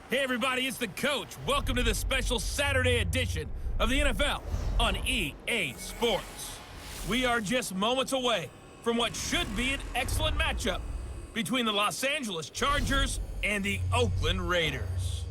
Hey everybody, it's the coach. Welcome to this special Saturday edition of the NFL on EA Sports. We are just moments away from what should be an excellent matchup between the Los Angeles Chargers and the Oakland Raiders.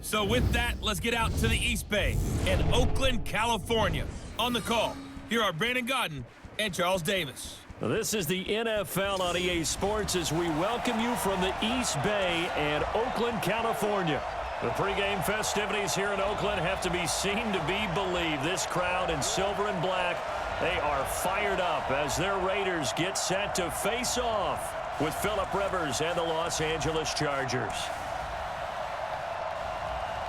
So with that, let's get out to the East Bay and Oakland, California. On the call, here are Brandon Godden and Charles Davis. This is the NFL on EA Sports as we welcome you from the East Bay and Oakland, California. The pregame festivities here in Oakland have to be seen to be believed. This crowd in silver and black, they are fired up as their Raiders get set to face off with Phillip Rivers and the Los Angeles Chargers.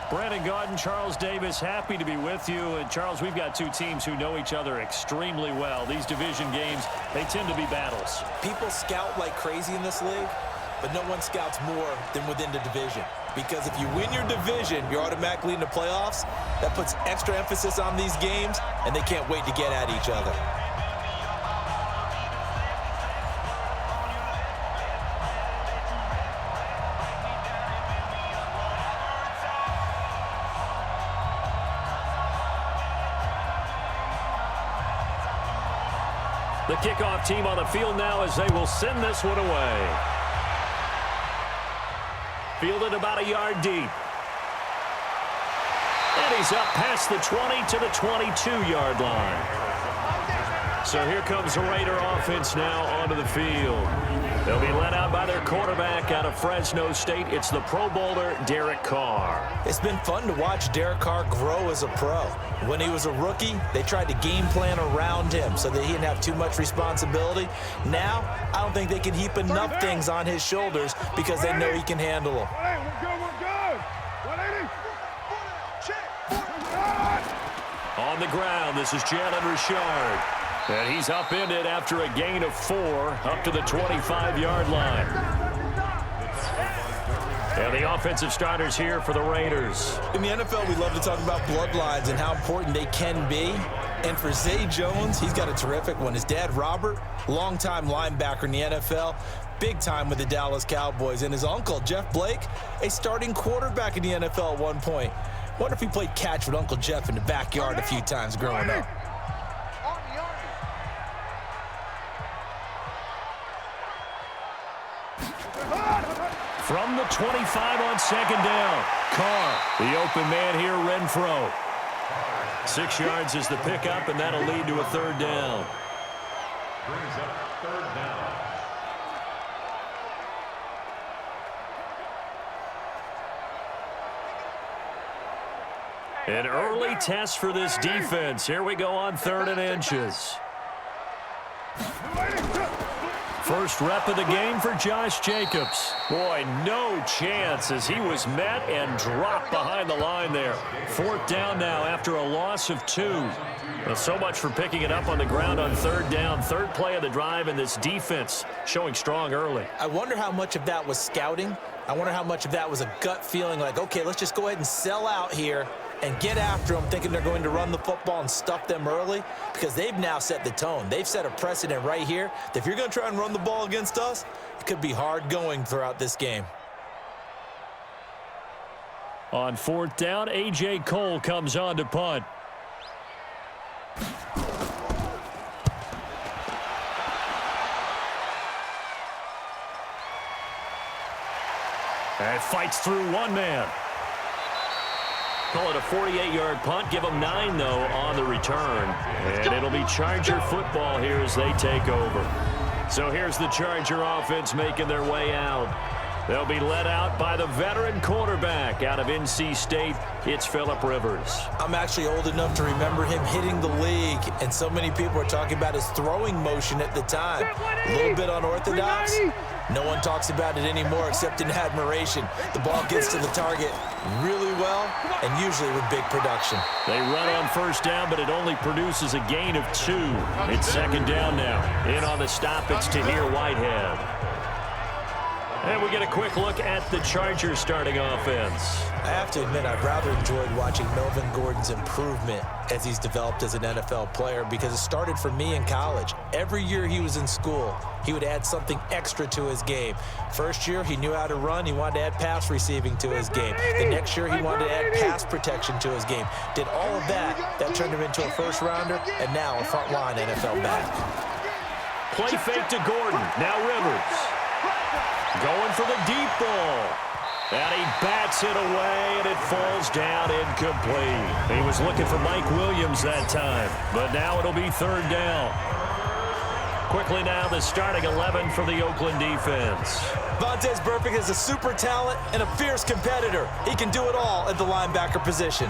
Brandon Godden, Charles Davis, happy to be with you. And Charles, we've got two teams who know each other extremely well. These division games, they tend to be battles. People scout like crazy in this league, but no one scouts more than within the division. Because if you win your division, you're automatically in the playoffs. That puts extra emphasis on these games, and they can't wait to get at each other. The kickoff team on the field now as they will send this one away. Fielded about a yard deep. And he's up past the 20 to the 22-yard line. So here comes the Raider offense now onto the field. They'll be led out by their quarterback out of Fresno State. It's the Pro Bowler, Derek Carr. It's been fun to watch Derek Carr grow as a pro. When he was a rookie, they tried to game plan around him so that he didn't have too much responsibility. Now, I don't think they can heap enough things on his shoulders because they know he can handle them. On the ground, this is Jalen Richard. And he's upended after a gain of 4 up to the 25-yard line. And the offensive starters here for the Raiders. In the NFL, we love to talk about bloodlines and how important they can be. And for Zay Jones, he's got a terrific one. His dad, Robert, longtime linebacker in the NFL, big time with the Dallas Cowboys. And his uncle, Jeff Blake, a starting quarterback in the NFL at one point. Wonder if he played catch with Uncle Jeff in the backyard a few times growing up. From the 25 on second down, Carr, the open man here, Renfro. 6 yards is the pickup, and that'll lead to a third down. Brings up third down. An early test for this defense. Here we go on 3rd and inches. First rep of the game for Josh Jacobs. Boy, no chance as he was met and dropped behind the line there. 4th down now after a loss of 2. Well, so much for picking it up on the ground on 3rd down. 3rd play of the drive, and this defense showing strong early. I wonder how much of that was scouting. I wonder how much of that was a gut feeling like, okay, let's just go ahead and sell out here and get after them, thinking they're going to run the football and stuff them early, because they've now set the tone. They've set a precedent right here that if you're going to try and run the ball against us, it could be hard going throughout this game. On 4th down, A.J. Cole comes on to punt. And fights through one man. Call it a 48-yard punt. Give them 9, though, on the return. And it'll be Charger football here as they take over. So here's the Charger offense making their way out. They'll be led out by the veteran quarterback out of NC State. It's Phillip Rivers. I'm actually old enough to remember him hitting the league, and so many people are talking about his throwing motion at the time. A little bit unorthodox. No one talks about it anymore except in admiration. The ball gets to the target really well and usually with big production. They run on 1st down, but it only produces a gain of 2. It's 2nd down now. In on the stop, it's Tahir Whitehead. And we get a quick look at the Chargers starting offense. I have to admit, I've rather enjoyed watching Melvin Gordon's improvement as he's developed as an NFL player because it started for me in college. Every year he was in school, he would add something extra to his game. First year, he knew how to run. He wanted to add pass receiving to his game. The next year, he wanted to add pass protection to his game. Did all of that. That turned him into a first-rounder, and now a front-line NFL back. Play fake to Gordon. Now Rivers. Going for the deep ball. And he bats it away, and it falls down incomplete. He was looking for Mike Williams that time, but now it'll be third down. Quickly now, the starting 11 for the Oakland defense. Vontaze Burfict is a super talent and a fierce competitor. He can do it all at the linebacker position.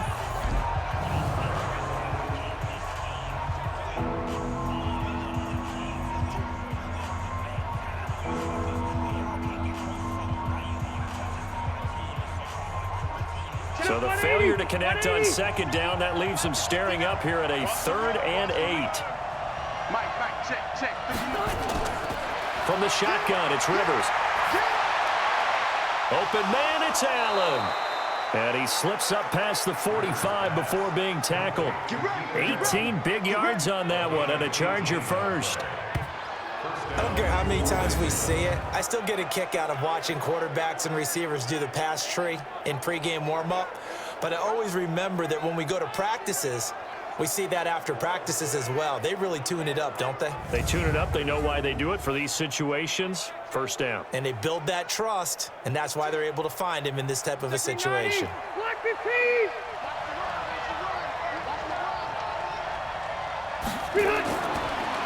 So the failure to connect on second down, that leaves him staring up here at a 3rd and 8. Check. From the shotgun, it's Rivers. Open man, it's Allen. And he slips up past the 45 before being tackled. 18 big yards on that one, and a Charger first. I don't care how many times we see it. I still get a kick out of watching quarterbacks and receivers do the pass tree in pregame warm-up. But I always remember that when we go to practices, we see that after practices as well. They really tune it up, don't they? They tune it up. They know why they do it for these situations. First down. And they build that trust, and that's why they're able to find him in this type of a situation.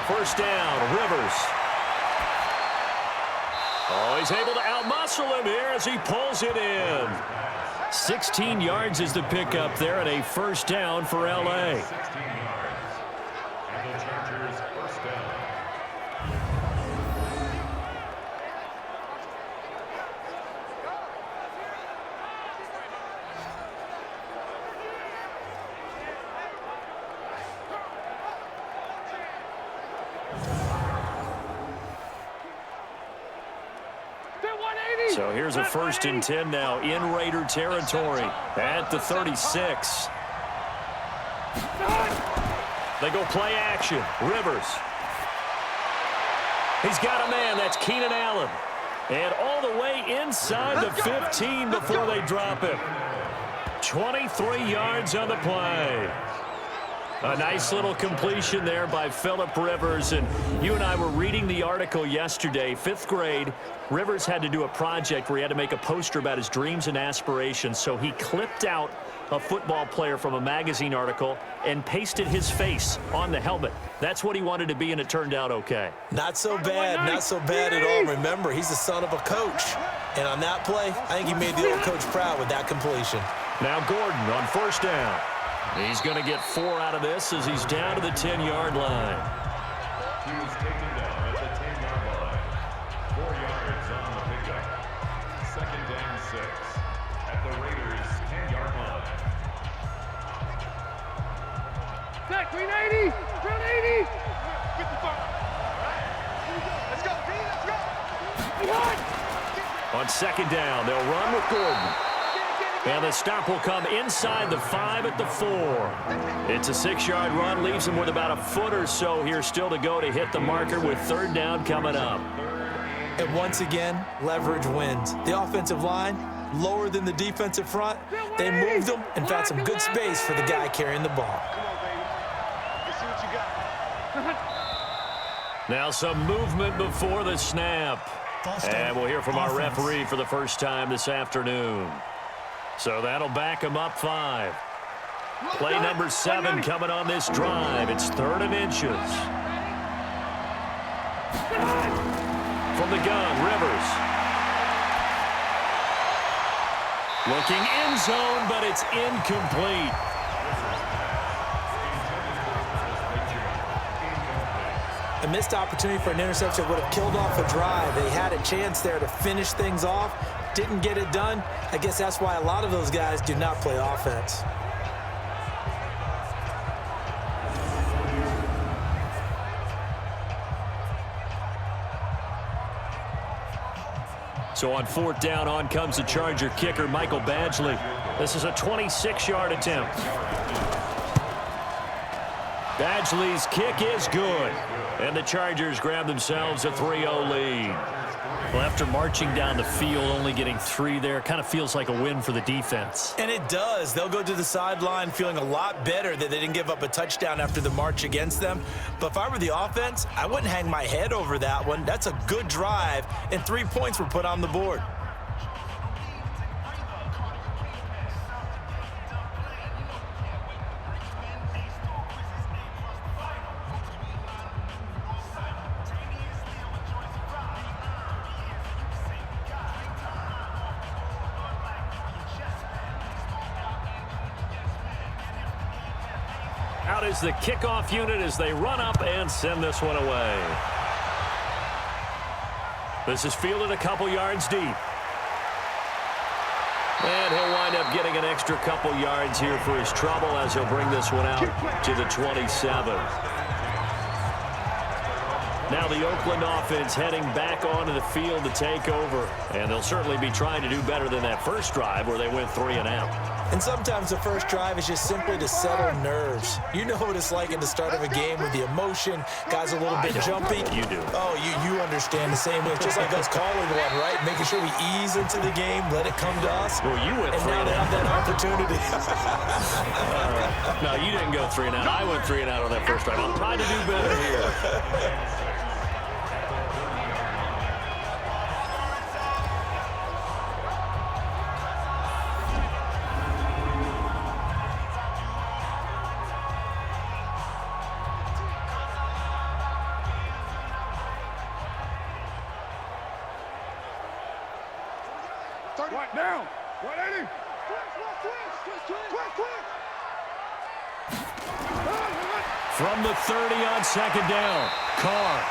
First down, Rivers. Oh, he's able to outmuscle him here as he pulls it in. 16 yards is the pickup there, and a first down for L.A. 16 yards. And the Chargers first down. So here's a 1st and 10 now in Raider territory at the 36. They go play action. Rivers. He's got a man. That's Keenan Allen. And all the way inside the 15 before they drop him. 23 yards on the play. A nice little completion there by Phillip Rivers. And you and I were reading the article yesterday, 5th grade. Rivers had to do a project where he had to make a poster about his dreams and aspirations. So he clipped out a football player from a magazine article and pasted his face on the helmet. That's what he wanted to be, and it turned out okay. Not so bad at all. Remember, he's the son of a coach. And on that play, I think he made the old coach proud with that completion. Now Gordon on first down. He's going to get 4 out of this as he's down to the 10-yard line. He was taken down at the 10-yard line. 4 yards on the pickup. 2nd and 6 at the Raiders' 10-yard line. Zach, green 80! Ground 80! 55! Let's go, D, let's go! On second down, they'll run with Gordon. And the stop will come inside the 5 at the 4. It's a 6-yard run, leaves him with about a foot or so here still to go to hit the marker with 3rd down coming up. And once again, leverage wins. The offensive line, lower than the defensive front. They moved them and found some good space for the guy carrying the ball. Now some movement before the snap. And we'll hear from our referee for the first time this afternoon. So that'll back him up 5. Play number 7 coming on this drive. It's 3rd and inches. From the gun, Rivers. Looking end zone, but it's incomplete. A missed opportunity for an interception would have killed off a drive. They had a chance there to finish things off. Didn't get it done. I guess that's why a lot of those guys do not play offense. So on 4th down, on comes the Charger kicker, Michael Badgley. This is a 26-yard attempt. Badgley's kick is good. And the Chargers grab themselves a 3-0 lead. Well, after marching down the field, only getting 3 there, kind of feels like a win for the defense. And it does. They'll go to the sideline feeling a lot better that they didn't give up a touchdown after the march against them. But if I were the offense, I wouldn't hang my head over that one. That's a good drive, and 3 points were put on the board. Out is the kickoff unit as they run up and send this one away. This is fielded a couple yards deep. And he'll wind up getting an extra couple yards here for his trouble as he'll bring this one out to the 27. Now the Oakland offense heading back onto the field to take over. And they'll certainly be trying to do better than that first drive where they went 3 and out. And sometimes the first drive is just simply to settle nerves. You know what it's like at the start of a game with the emotion. Guys a little bit jumpy. You do. Oh, you understand the same way. It's just like us calling one, right? Making sure we ease into the game, let it come to us. Well, you went and 3 now and they out. have that opportunity. No, you didn't go 3 and out. I went 3 and out on that first drive. I'm trying to do better here. Right down. 180. From the 30 on 2nd down, Carr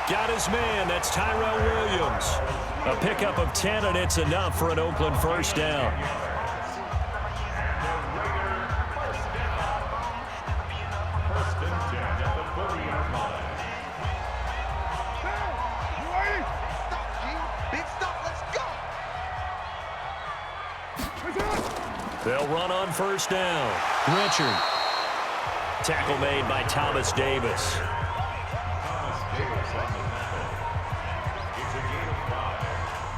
got his man. That's Tyrell Williams. A pickup of 10, and it's enough for an Oakland first down. First and 10 at the 40-yard line. Big stop. Let's go. They'll run on first down. Richard. Tackle made by Thomas Davis. Thomas Davis on the tackle. It's a gain of 5.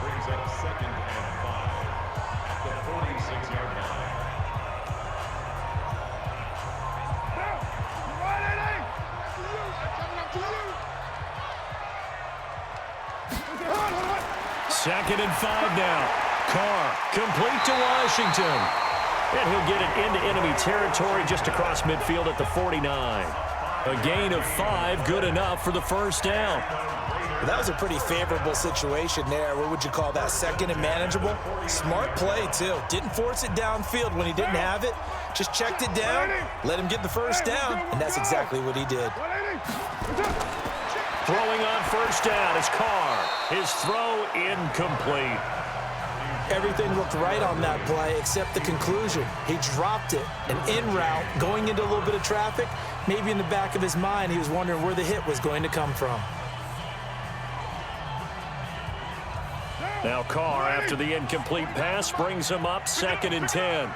Brings up 2nd and 5 at the 46-yard line. Second and 5 now. Carr complete to Washington. And he'll get it into enemy territory just across midfield at the 49. A gain of 5, good enough for the first down. That was a pretty favorable situation there. What would you call that? Second and manageable? Smart play, too. Didn't force it downfield when he didn't have it. Just checked it down, let him get the first down, and that's exactly what he did. Throwing on first down is Carr. His throw incomplete. Everything looked right on that play except the conclusion. He dropped it, an in route, going into a little bit of traffic. Maybe in the back of his mind, he was wondering where the hit was going to come from. Now Carr, after the incomplete pass, brings him up 2nd and 10.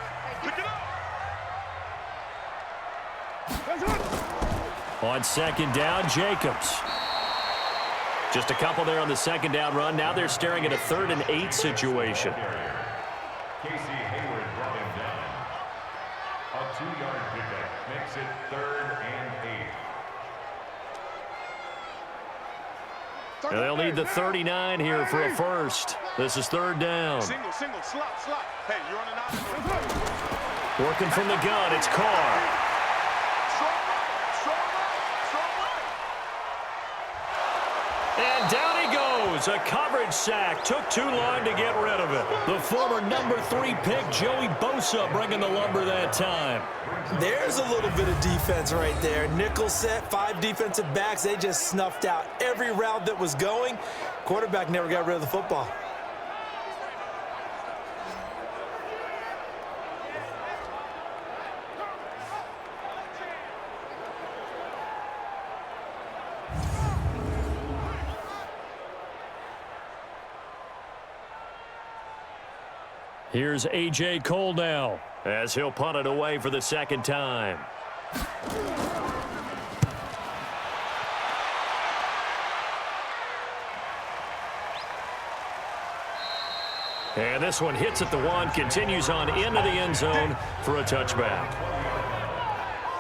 On 2nd down, Jacobs. Just a couple there on the 2nd down run. Now they're staring at a 3rd and 8 situation. Casey Hayward brought him down. A 2-yard pickup makes it 3rd and 8. And they'll need the 39 here for a first. This is 3rd down. Single, slot. Hey, you're on an option. Working from the gun, it's Carr. And down he goes. A coverage sack. Took too long to get rid of it. The former number 3 pick, Joey Bosa, bringing the lumber that time. There's a little bit of defense right there. Nickel set, 5 defensive backs. They just snuffed out every route that was going. Quarterback never got rid of the football. Here's A.J. Cole now as he'll punt it away for the second time. And this one hits at the 1, continues on into the end zone for a touchback.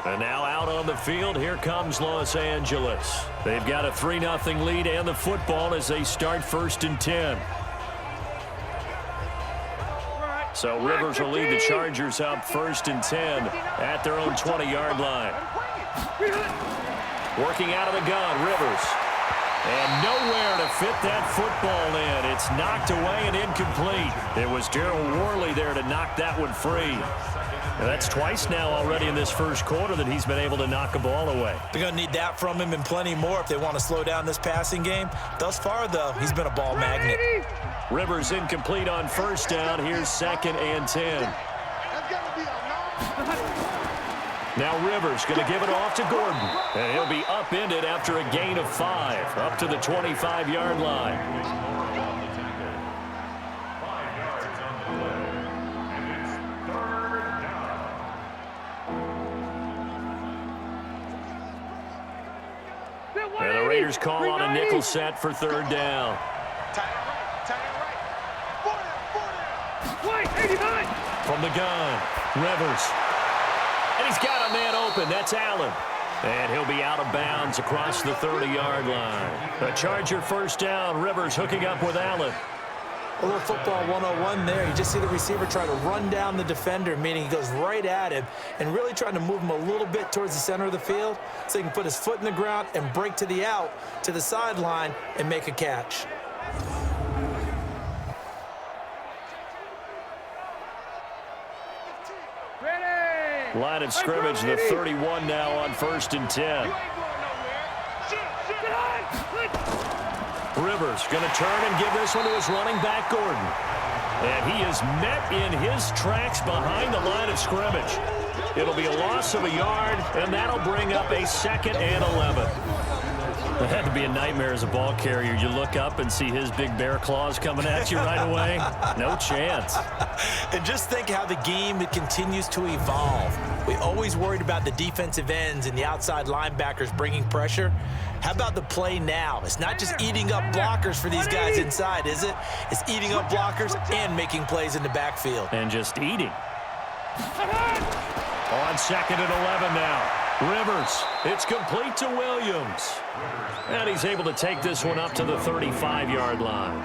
And now out on the field, here comes Los Angeles. They've got a 3-0 lead and the football as they start 1st and 10. So Rivers will lead the Chargers up 1st and 10 at their own 20-yard line. Working out of the gun, Rivers. And nowhere to fit that football in. It's knocked away and incomplete. It was Darryl Worley there to knock that one free. And that's twice now already in this first quarter that he's been able to knock a ball away. They're going to need that from him and plenty more if they want to slow down this passing game. Thus far, though, he's been a ball magnet. Rivers incomplete on 1st down. Here's 2nd and 10. Now Rivers going to give it off to Gordon. And he'll be upended after a gain of 5, up to the 25-yard line. 5 yards on the play. And it's 3rd down. And the Raiders call on a nickel set for 3rd down. From the gun, Rivers. And he's got a man open. That's Allen. And he'll be out of bounds across the 30-yard line. A Charger 1st down. Rivers hooking up with Allen. A little football 101 there. You just see the receiver try to run down the defender, meaning he goes right at him and really trying to move him a little bit towards the center of the field so he can put his foot in the ground and break to the out, to the sideline, and make a catch. Line of scrimmage, the 31 now on 1st and 10. Rivers going to turn and give this one to his running back, Gordon. And he is met in his tracks behind the line of scrimmage. It'll be a loss of a yard, and that'll bring up a 2nd and 11. It had to be a nightmare as a ball carrier. You look up and see his big bear claws coming at you right away. No chance. And just think how the game continues to evolve. We always worried about the defensive ends and the outside linebackers bringing pressure. How about the play now? It's not just eating up blockers for these guys inside, is it? It's eating up blockers and making plays in the backfield. And just eating. On 2nd and 11 now. Rivers, it's complete to Williams. And he's able to take this one up to the 35-yard line.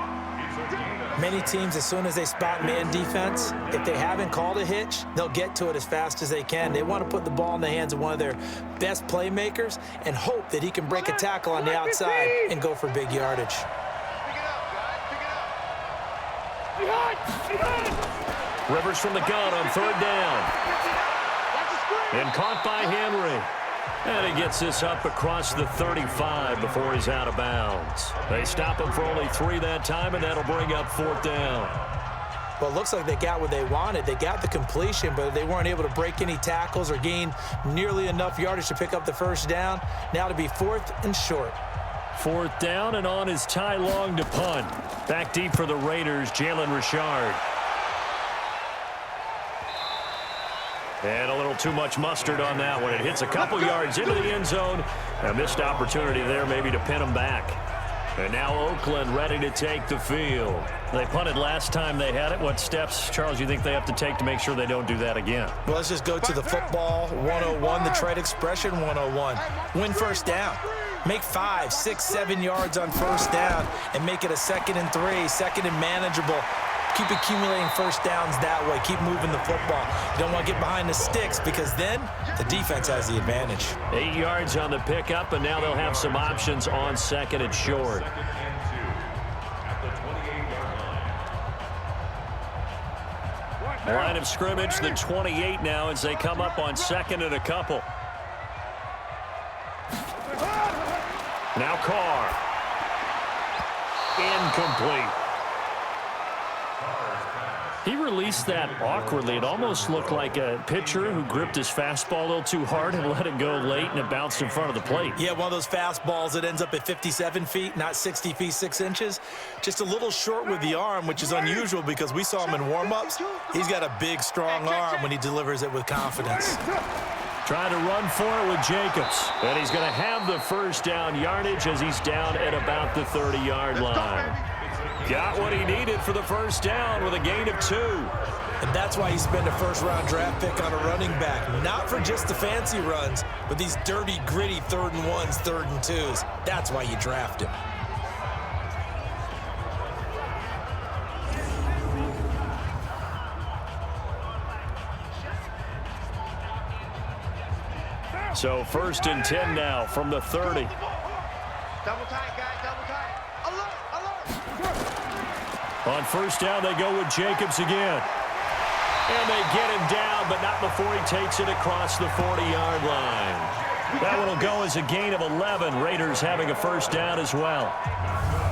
Many teams, as soon as they spot man defense, if they haven't called a hitch, they'll get to it as fast as they can. They want to put the ball in the hands of one of their best playmakers and hope that he can break a tackle on the outside and go for big yardage. Rivers from the gun on 3rd down. And caught by Henry. And he gets this up across the 35 before he's out of bounds. They stop him for only 3 that time, and that'll bring up 4th down. Well, it looks like they got what they wanted. They got the completion, but they weren't able to break any tackles or gain nearly enough yardage to pick up the 1st down. Now to be 4th and short. 4th down, and on is Ty Long to punt. Back deep for the Raiders, Jalen Richard. And a little too much mustard on that one. It hits a couple yards into the end zone. A missed opportunity there maybe to pin him back. And now Oakland ready to take the field. They punted last time they had it. What steps, Charles, you think they have to take to make sure they don't do that again? Well, let's just go to the football 101, the trade expression 101. Win 1st down. Make 5, 6, 7 yards on 1st down and make it a 2nd and 3, 2nd and manageable. Keep accumulating 1st downs that way. Keep moving the football. You don't want to get behind the sticks because then the defense has the advantage. 8 yards on the pickup, and now they'll have some options on 2nd and short. Line of scrimmage, the 28 now as they come up on 2nd and a couple. Now Carr. Incomplete. He released that awkwardly. It almost looked like a pitcher who gripped his fastball a little too hard and let it go late, and it bounced in front of the plate. Yeah, one of those fastballs that ends up at 57 feet, not 60 feet, 6 inches. Just a little short with the arm, which is unusual because we saw him in warm-ups. He's got a big, strong arm when he delivers it with confidence. Trying to run for it with Jacobs. And he's going to have the first down yardage as he's down at about the 30-yard line. Got what he needed for the first down with a gain of 2. And that's why you spend a first-round draft pick on a running back. Not for just the fancy runs, but these dirty, gritty 3rd and 1s, 3rd and 2s. That's why you draft him. So 1st and 10 now from the 30. Double tight, guys, double tight. Alert, alert. On first down, they go with Jacobs again. And they get him down, but not before he takes it across the 40-yard line. That one will go as a gain of 11. Raiders having a first down as well.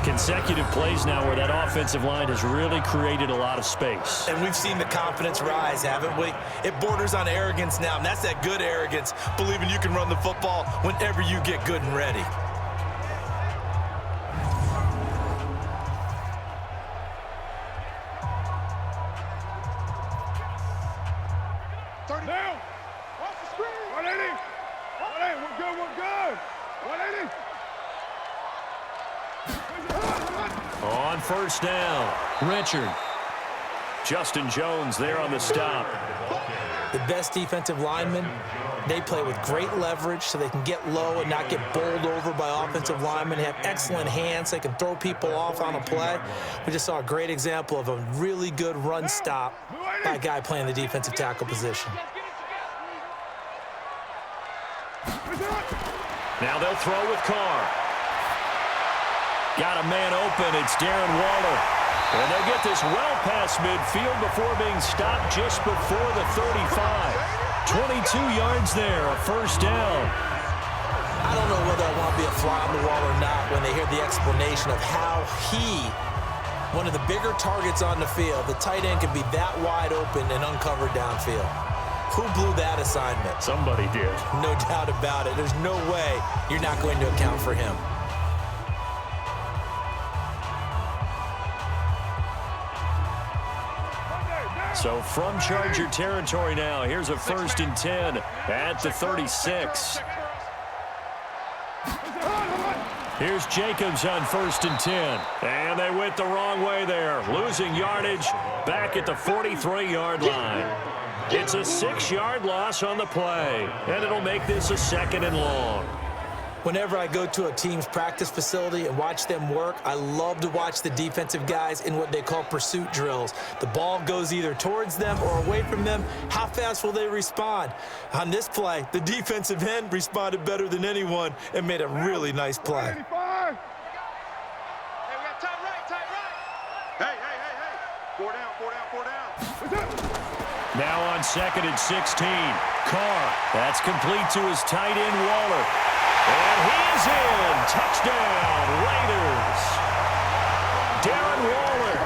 Consecutive plays now where that offensive line has really created a lot of space. And we've seen the confidence rise, haven't we? It borders on arrogance now, and that's that good arrogance, believing you can run the football whenever you get good and ready. Down. Off the screen. 180. 180. We're good. We're good. 180. On first down, Richard. Justin Jones there on the stop. The best defensive linemen, they play with great leverage so they can get low and not get bowled over by offensive linemen. They have excellent hands. They can throw people off on a play. We just saw a great example of a really good run stop by a guy playing the defensive tackle position. Now they'll throw with Carr. Got a man open. It's Darren Waller. And they'll get this well past midfield before being stopped just before the 35. 22 yards there, a first down. I don't know whether I want to be a fly on the wall or not when they hear the explanation of how one of the bigger targets on the field, the tight end can be that wide open and uncovered downfield. Who blew that assignment? Somebody did. No doubt about it. There's no way you're not going to account for him. So from Charger territory now, here's a 1st and 10 at the 36. Here's Jacobs on 1st and 10. And they went the wrong way there, losing yardage back at the 43-yard line. It's a 6-yard loss on the play, and it'll make this a 2nd and long. Whenever I go to a team's practice facility and watch them work, I love to watch the defensive guys in what they call pursuit drills. The ball goes either towards them or away from them. How fast will they respond? On this play, the defensive end responded better than anyone and made a really nice play. Hey, we got tight right. Hey. 4 down, 4 down, 4 down. Now on 2nd and 16, Carr. That's complete to his tight end, Waller. And he's in. Touchdown, Raiders. Darren Waller,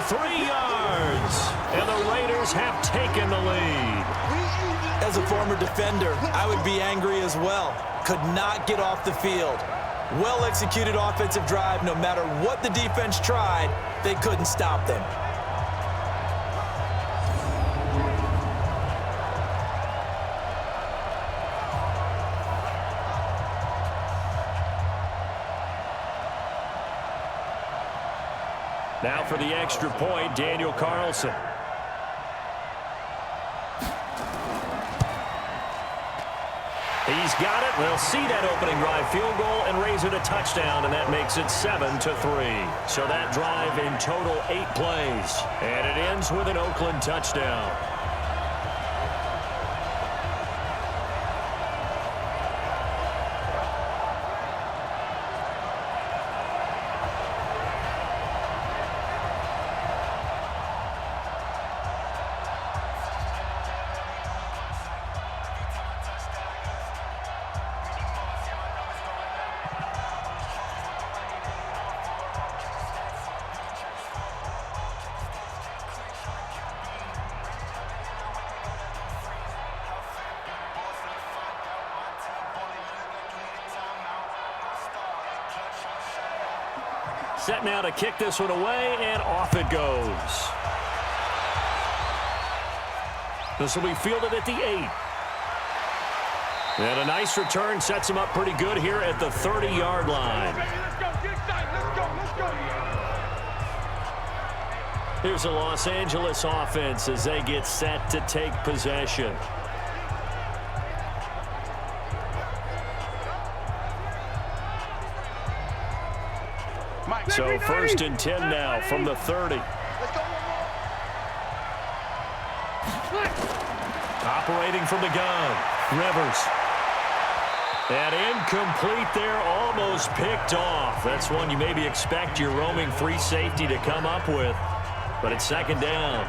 43 yards. And the Raiders have taken the lead. As a former defender, I would be angry as well. Could not get off the field. Well-executed offensive drive. No matter what the defense tried, they couldn't stop them. Now for the extra point, Daniel Carlson. He's got it. They'll see that opening drive field goal and raise it a touchdown, and that makes it 7-3. So that drive in total 8 plays, and it ends with an Oakland touchdown. Set now to kick this one away, and off it goes. This will be fielded at the 8. And a nice return sets him up pretty good here at the 30-yard line. Let's go, get excited, let's go, let's go. Here's the Los Angeles offense as they get set to take possession. So 1st and 10 now from the 30. Operating from the gun, Rivers. And incomplete there, almost picked off. That's one you maybe expect your roaming free safety to come up with. But it's 2nd down.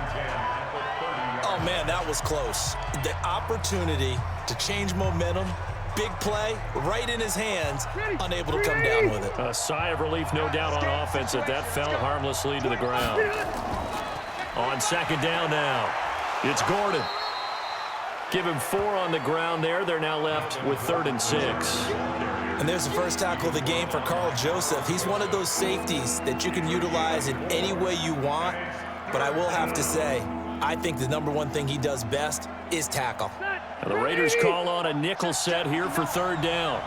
Oh, man, that was close. The opportunity to change momentum, big play, right in his hands, unable to come down with it. A sigh of relief, no doubt, on offense that fell harmlessly to the ground. On 2nd down now, it's Gordon. Give him 4 on the ground there. They're now left with 3rd and 6. And there's the first tackle of the game for Carl Joseph. He's one of those safeties that you can utilize in any way you want. But I will have to say, I think the #1 thing he does best is tackle. And the Raiders call on a nickel set here for 3rd down.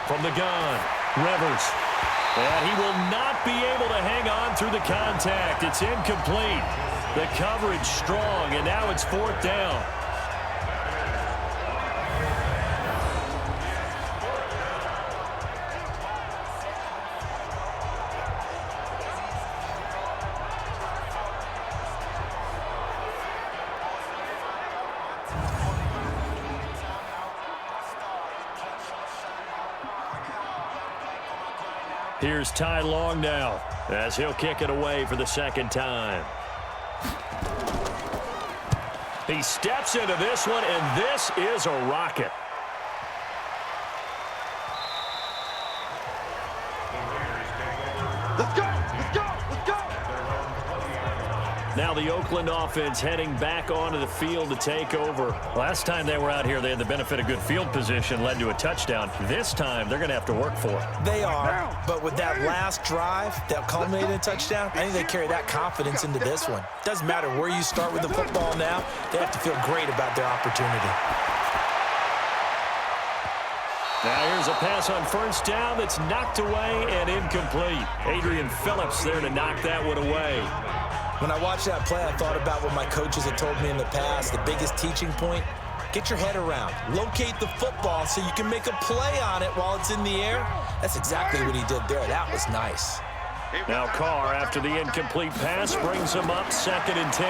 From the gun, Rivers. And he will not be able to hang on through the contact. It's incomplete. The coverage strong, and now it's 4th down. Here's Ty Long now as he'll kick it away for the 2nd time. He steps into this one, and this is a rocket. Let's go, let's go, let's go. Now the Oakland offense heading back onto the field to take over. Last time they were out here, they had the benefit of good field position, led to a touchdown. This time, they're going to have to work for it. They are, but with that last drive that culminated in a touchdown, I think they carry that confidence into this one. Doesn't matter where you start with the football now, they have to feel great about their opportunity. Now here's a pass on 1st down that's knocked away and incomplete. Adrian Phillips there to knock that one away. When I watched that play, I thought about what my coaches had told me in the past. The biggest teaching point, get your head around. Locate the football so you can make a play on it while it's in the air. That's exactly what he did there. That was nice. Now Carr, after the incomplete pass, brings him up 2nd and 10.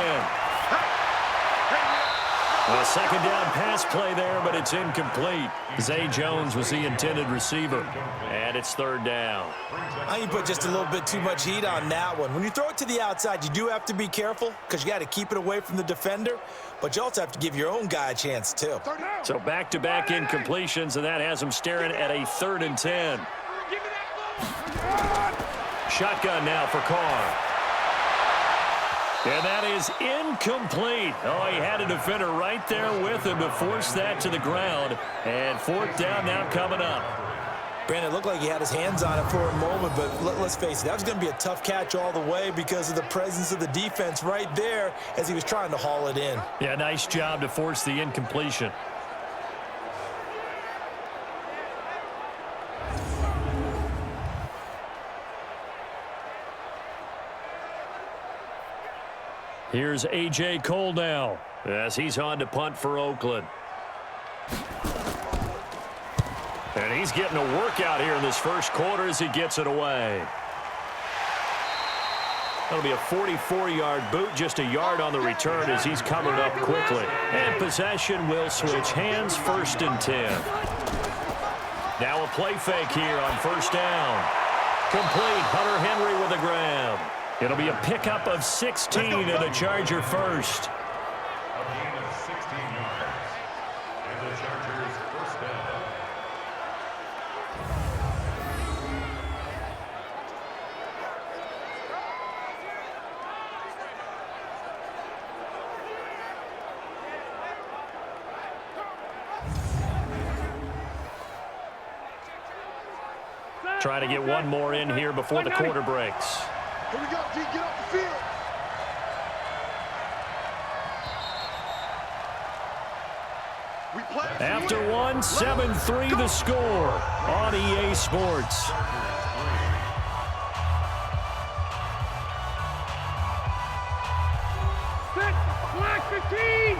A 2nd down pass play there, but it's incomplete. Zay Jones was the intended receiver. And it's 3rd down. I think you put just a little bit too much heat on that one. When you throw it to the outside, you do have to be careful because you got to keep it away from the defender. But you also have to give your own guy a chance, too. So back-to-back incompletions, and that has him staring at a 3rd and 10. Shotgun now for Carr. And that is incomplete. Oh, he had a defender right there with him to force that to the ground. And 4th down now coming up. Brandon, it looked like he had his hands on it for a moment, but let's face it, that was going to be a tough catch all the way because of the presence of the defense right there as he was trying to haul it in. Yeah, nice job to force the incompletion. Here's A.J. Cole now as he's on to punt for Oakland. And he's getting a workout here in this 1st quarter as he gets it away. That'll be a 44-yard boot, just a yard on the return as he's covered up quickly. And possession will switch hands, 1st and 10. Now a play fake here on 1st down. Complete, Hunter Henry with a grab. It'll be a pickup of 16 and a Charger first. A gain of 16 yards. And the Chargers 1st down. Trying to get one more in here before the quarter breaks. Here we go, G. Get off the field. After one, 7-3 the score on EA Sports. Set. Black 15.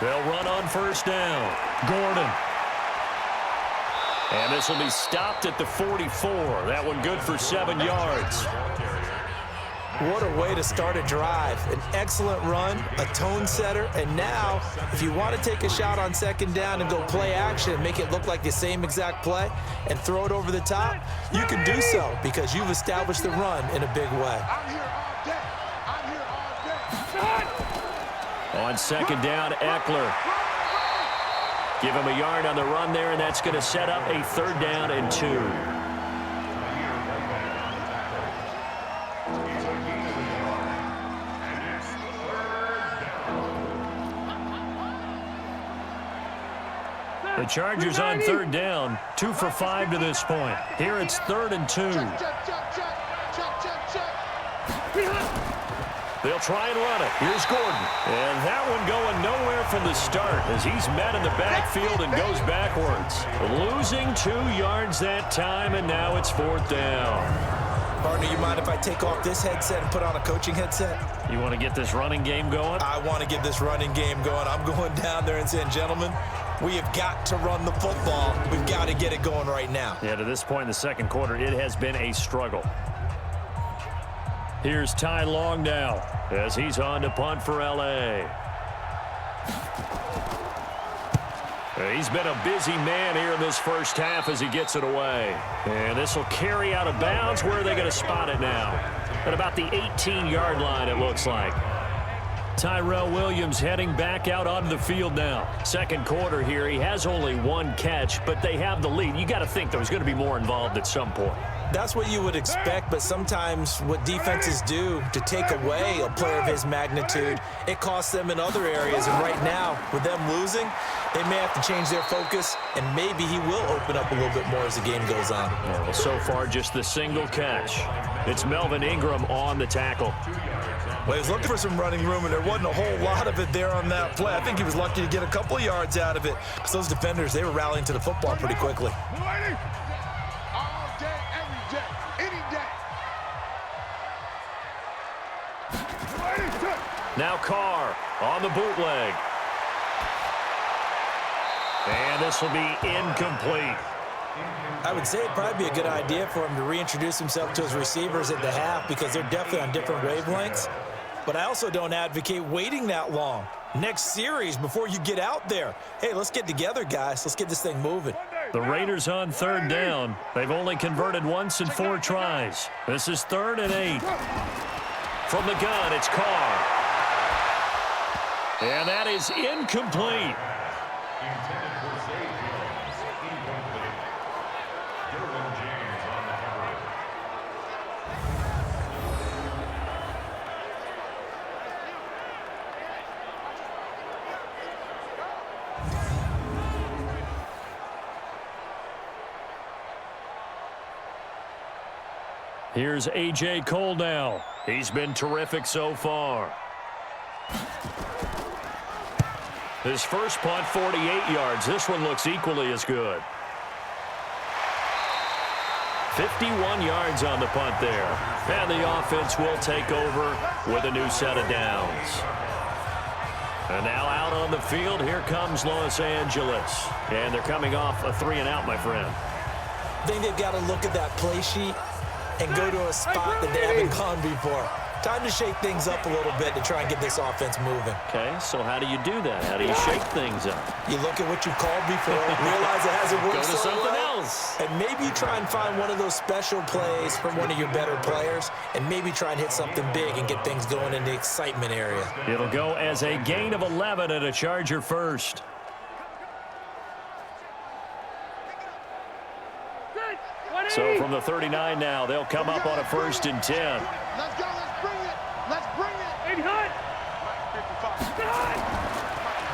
They'll run on first down. Gordon. And this will be stopped at the 44. That one good for 7 yards. What a way to start a drive. An excellent run, a tone setter, and now, if you want to take a shot on second down and go play action and make it look like the same exact play and throw it over the top, you can do so because you've established the run in a big way. I'm here all day. I'm here all day. On second down, Eckler. Give him a yard on the run there, and that's going to set up a 3rd down and 2. The Chargers on 3rd down, 2 for 5 to this point. Here it's 3rd and 2. They'll try and run it. Here's Gordon. And that one going nowhere from the start as he's met in the backfield and goes backwards. Losing 2 yards that time, and now it's 4th down. Partner, you mind if I take off this headset and put on a coaching headset? You want to get this running game going? I want to get this running game going. I'm going down there and saying, gentlemen, we have got to run the football. We've got to get it going right now. Yeah, to this point in the second quarter, it has been a struggle. Here's Ty Long now as he's on to punt for L.A. He's been a busy man here in this first half as he gets it away. And this will carry out of bounds. Where are they going to spot it now? At about the 18-yard line, it looks like. Tyrell Williams heading back out onto the field now. Second quarter here. He has only 1 catch, but they have the lead. You got to think there's going to be more involved at some point. That's what you would expect, but sometimes what defenses do to take away a player of his magnitude, it costs them in other areas. And right now, with them losing, they may have to change their focus, and maybe he will open up a little bit more as the game goes on. Well, so far, just the single catch. It's Melvin Ingram on the tackle. Well, he was looking for some running room, and there wasn't a whole lot of it there on that play. I think he was lucky to get a couple of yards out of it because those defenders, they were rallying to the football pretty quickly. Now Carr on the bootleg. And this will be incomplete. I would say it'd probably be a good idea for him to reintroduce himself to his receivers at the half because they're definitely on different wavelengths. But I also don't advocate waiting that long. Next series before you get out there. Hey, let's get together, guys. Let's get this thing moving. The Raiders on 3rd down. They've only converted once in 4 tries. This is 3rd and 8. From the gun, it's Carr. And that is incomplete. Intended for Zay Jones, incomplete. Derwin James on the coverage. Here's A.J. Cole now. He's been terrific so far. His first punt, 48 yards. This one looks equally as good. 51 yards on the punt there. And the offense will take over with a new set of downs. And now out on the field, here comes Los Angeles. And they're coming off a 3-and-out, my friend. I think they've got to look at that play sheet and go to a spot that they haven't gone before. Time to shake things up a little bit to try and get this offense moving. Okay, so how do you do that? How do you shake things up? You look at what you called before, realize it hasn't worked Go to so something well, else. and maybe you try and find one of those special plays from one of your better players, and maybe try and hit something big and get things going in the excitement area. It'll go as a gain of 11 and a Charger first. So from the 39 now, they'll come up on a 1st and 10. Let's go. Let's bring it. Let's bring it. 8 hut.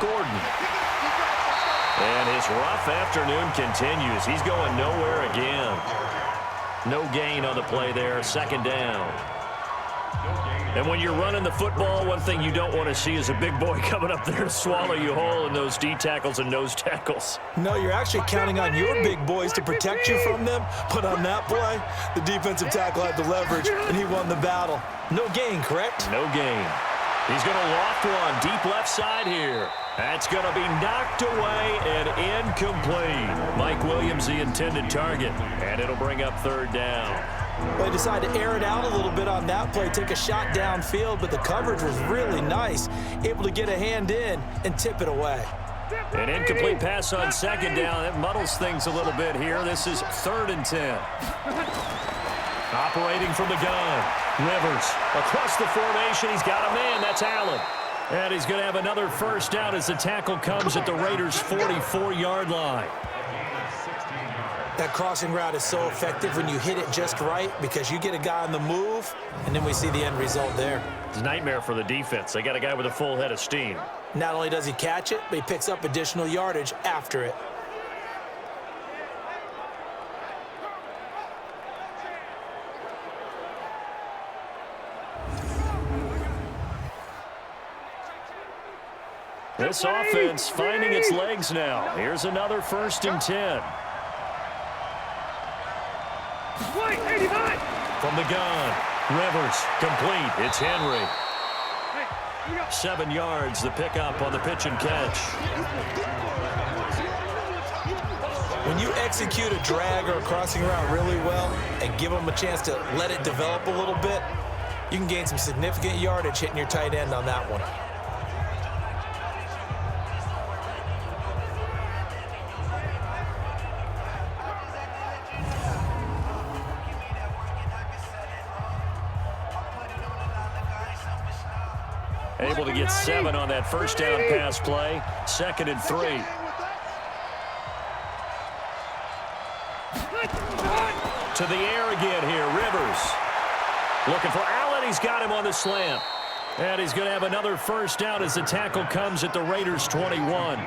Gordon. And his rough afternoon continues. He's going nowhere again. No gain on the play there. Second down. And when you're running the football, one thing you don't want to see is a big boy coming up there to swallow you whole in those D tackles and nose tackles. No, you're actually counting on your big boys to protect you from them. But on that play, the defensive tackle had the leverage, and he won the battle. No gain, correct? No gain. He's going to loft one deep left side here. That's going to be knocked away and incomplete. Mike Williams, the intended target, and it'll bring up third down. Well, they decided to air it out a little bit on that play, take a shot downfield, but the coverage was really nice. Able to get a hand in and tip it away. An incomplete pass on second down. That muddles things a little bit here. This is 3rd and 10. Operating from the gun. Rivers across the formation. He's got a man. That's Allen. And he's going to have another first down as the tackle comes at the Raiders' 44-yard line. That crossing route is so effective when you hit it just right because you get a guy on the move, and then we see the end result there. It's a nightmare for the defense. They got a guy with a full head of steam. Not only does he catch it, but he picks up additional yardage after it. This offense finding its legs now. Here's another 1st and 10. From the gun, Rivers, complete. It's Henry. 7 yards, the pickup on the pitch and catch. When you execute a drag or a crossing route really well and give them a chance to let it develop a little bit, you can gain some significant yardage hitting your tight end on that one. Able to get 7 on that first down pass play. 2nd and 3. To the air again here. Rivers. Looking for Allen. He's got him on the slant. And he's going to have another first down as the tackle comes at the Raiders' 21.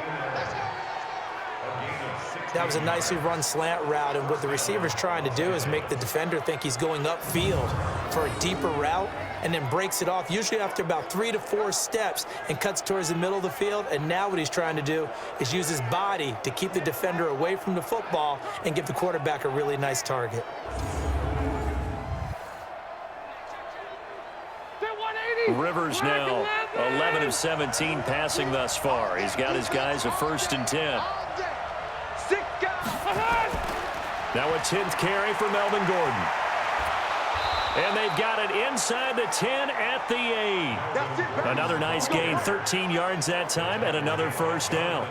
That was a nicely run slant route, and what the receiver's trying to do is make the defender think he's going upfield for a deeper route and then breaks it off, usually after about 3 to 4 steps, and cuts towards the middle of the field. And now what he's trying to do is use his body to keep the defender away from the football and give the quarterback a really nice target. Rivers now 11 of 17 passing thus far. He's got his guys a 1st and 10. Now a 10th carry for Melvin Gordon. And they've got it inside the 10 at the 8. Another nice gain, 13 yards that time, and another first down.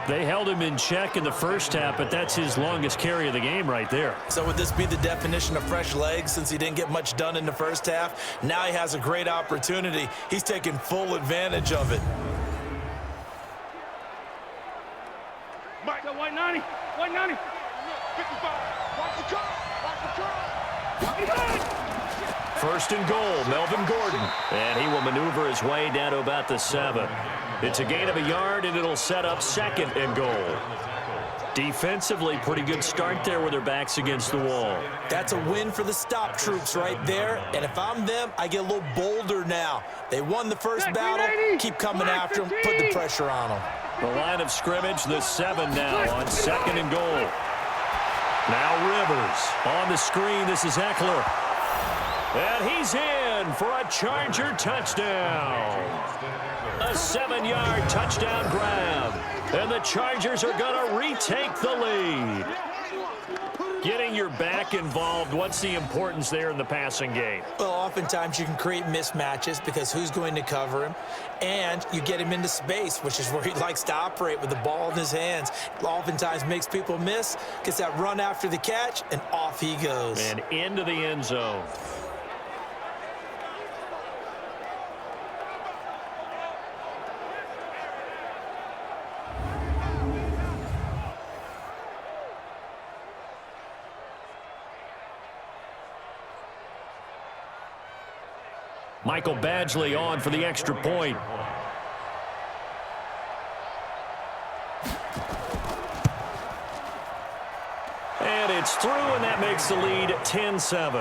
They held him in check in the first half, but that's his longest carry of the game right there. So would this be the definition of fresh legs since he didn't get much done in the first half? Now he has a great opportunity. He's taking full advantage of it. Mike, white 90, white 90. 55. Watch the car. Watch the car. 1st and goal, Melvin Gordon. And he will maneuver his way down to about the 7. It's a gain of a yard, and it'll set up 2nd and goal. Defensively, pretty good start there with their backs against the wall. That's a win for the stop troops right there. And if I'm them, I get a little bolder now. They won the first battle. Keep coming after them. Put the pressure on them. The line of scrimmage, the 7 now on 2nd and goal. Now Rivers on the screen. This is Eckler. And he's in for a Charger touchdown. A 7-yard touchdown grab. And the Chargers are going to retake the lead. Getting your back involved, what's the importance there in the passing game? Well, oftentimes you can create mismatches because who's going to cover him? And you get him into space, which is where he likes to operate with the ball in his hands. Oftentimes makes people miss, gets that run after the catch, and off he goes. And into the end zone. Michael Badgley on for the extra point. It's through, and that makes the lead 10-7.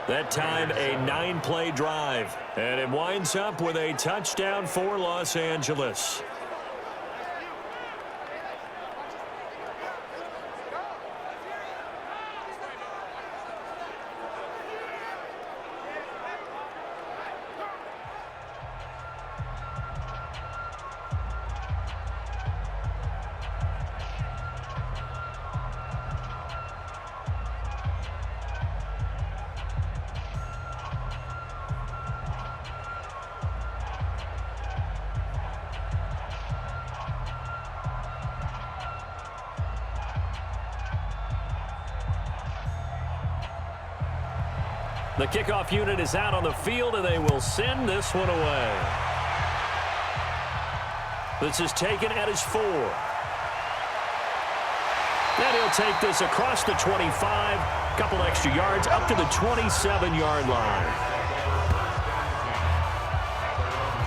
That time, a 9-play drive. And it winds up with a touchdown for Los Angeles. The kickoff unit is out on the field, and they will send this one away. This is taken at his 4. And he'll take this across the 25, couple extra yards up to the 27-yard line.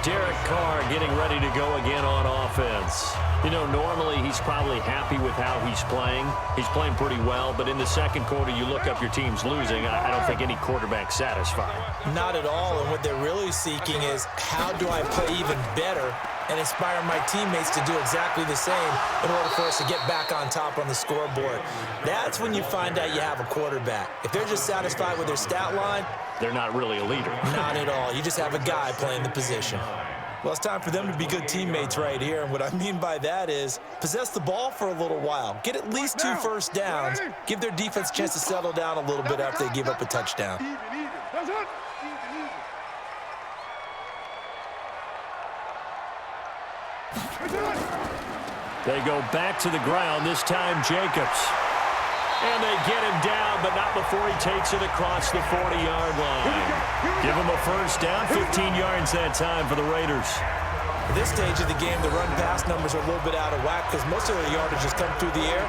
Derek Carr getting ready to go again on offense. You know, normally he's probably happy with how he's playing. He's playing pretty well, but in the second quarter, you look up your team's losing. I don't think any quarterback's satisfied. Not at all, and what they're really seeking is how do I play even better and inspire my teammates to do exactly the same in order for us to get back on top on the scoreboard. That's when you find out you have a quarterback. If they're just satisfied with their stat line, they're not really a leader. Not at all. You just have a guy playing the position. Well, it's time for them to be good teammates right here, and what I mean by that is possess the ball for a little while. Get at least 2 first downs. Give their defense a chance to settle down a little bit after they give up a touchdown. That's it. They go back to the ground, this time Jacobs. And they get him down, but not before he takes it across the 40-yard line. Give him a first down, 15 yards that time for the Raiders. At this stage of the game, the run-pass numbers are a little bit out of whack because most of the yardage has come through the air.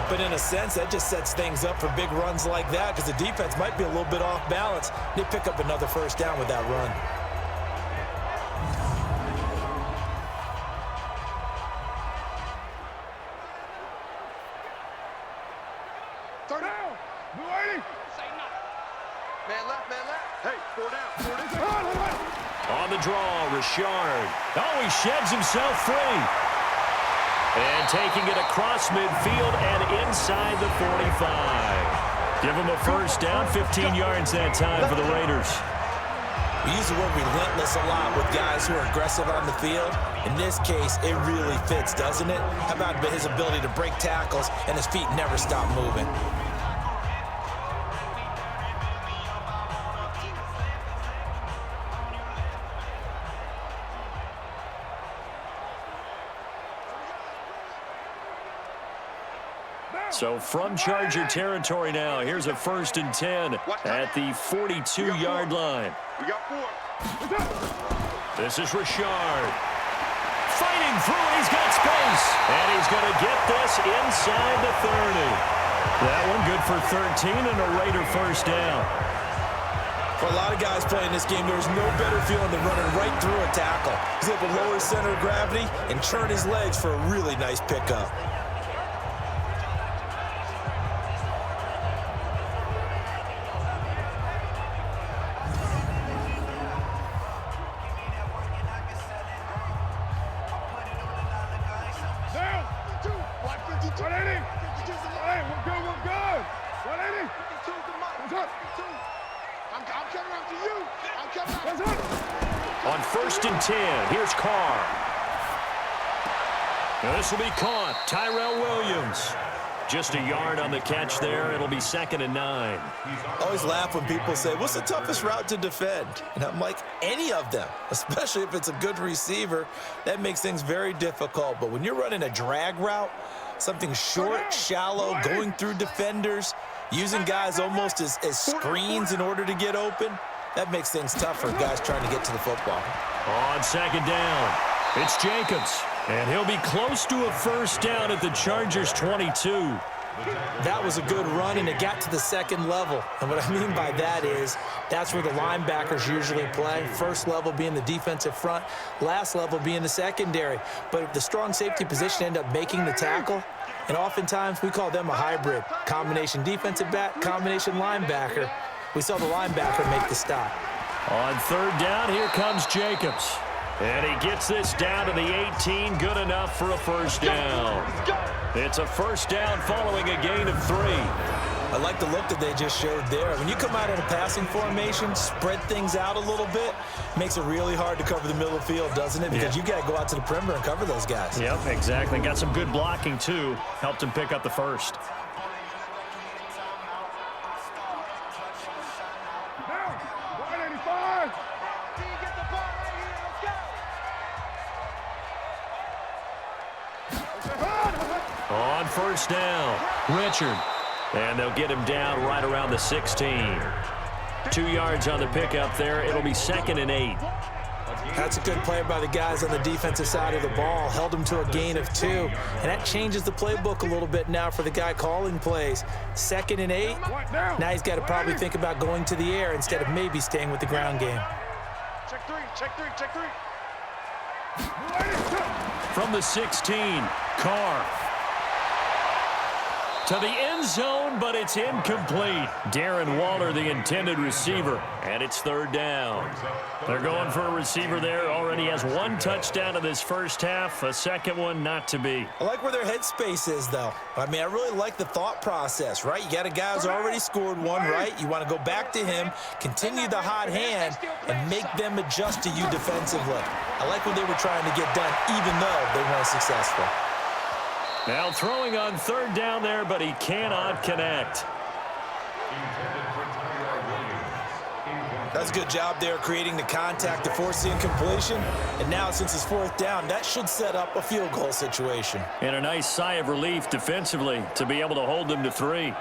But in a sense, that just sets things up for big runs like that because the defense might be a little bit off balance. They pick up another first down with that run. Third down. Blue 80. Man left, man left. Hey, 4 down. On the draw, Richard. Oh, he sheds himself free. And taking it across midfield and inside the 45. Give him a first down, 15 yards that time for the Raiders. We use the word relentless a lot with guys who are aggressive on the field. In this case, it really fits, doesn't it? How about his ability to break tackles and his feet never stop moving? So from Charger territory now, here's a 1st and 10 at the 42-yard line. We got 4. This is Richard. Fighting through, he's got space. And he's going to get this inside the 30. That one good for 13 and a Raider first down. For a lot of guys playing this game, there's no better feeling than running right through a tackle. He's able to lower his center of gravity and churn his legs for a really nice pickup. On 1st and 10, here's Carr. Now this will be caught. Tyrell Williams. Just a yard on the catch there. It'll be 2nd and 9. I always laugh when people say, what's the toughest route to defend? And I'm like, any of them, especially if it's a good receiver. That makes things very difficult. But when you're running a drag route, something short, shallow, going through defenders, using guys almost as screens in order to get open, that makes things tough for guys trying to get to the football. On 2nd down, it's Jacobs. And he'll be close to a first down at the Chargers' 22. That was a good run, and it got to the second level. And what I mean by that is that's where the linebackers usually play. First level being the defensive front, last level being the secondary. But the strong safety position ended up making the tackle, and oftentimes we call them a hybrid. Combination defensive back, combination linebacker. We saw the linebacker make the stop. On third down, here comes Jacobs. And he gets this down to the 18, good enough for a first down. It's a first down following a gain of 3. I like the look that they just showed there. When you come out in a passing formation, spread things out a little bit, makes it really hard to cover the middle of the field, doesn't it? Because you got to go out to the perimeter and cover those guys. Yep, exactly. Got some good blocking, too. Helped him pick up the first. Now, 185. Get the ball right here. Let's go. On first down, Richard. And they'll get him down right around the 16. 2 yards on the pickup there. It'll be 2nd and 8. That's a good play by the guys on the defensive side of the ball. Held them to a gain of 2. And that changes the playbook a little bit now for the guy calling plays. 2nd and 8. Now he's got to probably think about going to the air instead of maybe staying with the ground game. Check 3, check 3, check 3. From the 16, Carr. To the end zone, but it's incomplete. Darren Waller, the intended receiver, and it's third down. They're going for a receiver there. Already has 1 touchdown in this first half, a second one not to be. I like where their headspace is, though. I mean, I really like the thought process, right? You got a guy who's already scored 1, right? You want to go back to him, continue the hot hand, and make them adjust to you defensively. I like what they were trying to get done, even though they weren't successful. Now throwing on third down there, but he cannot connect. That's a good job there creating the contact to force the incompletion. And now since it's 4th down, that should set up a field goal situation. And a nice sigh of relief defensively to be able to hold them to 3.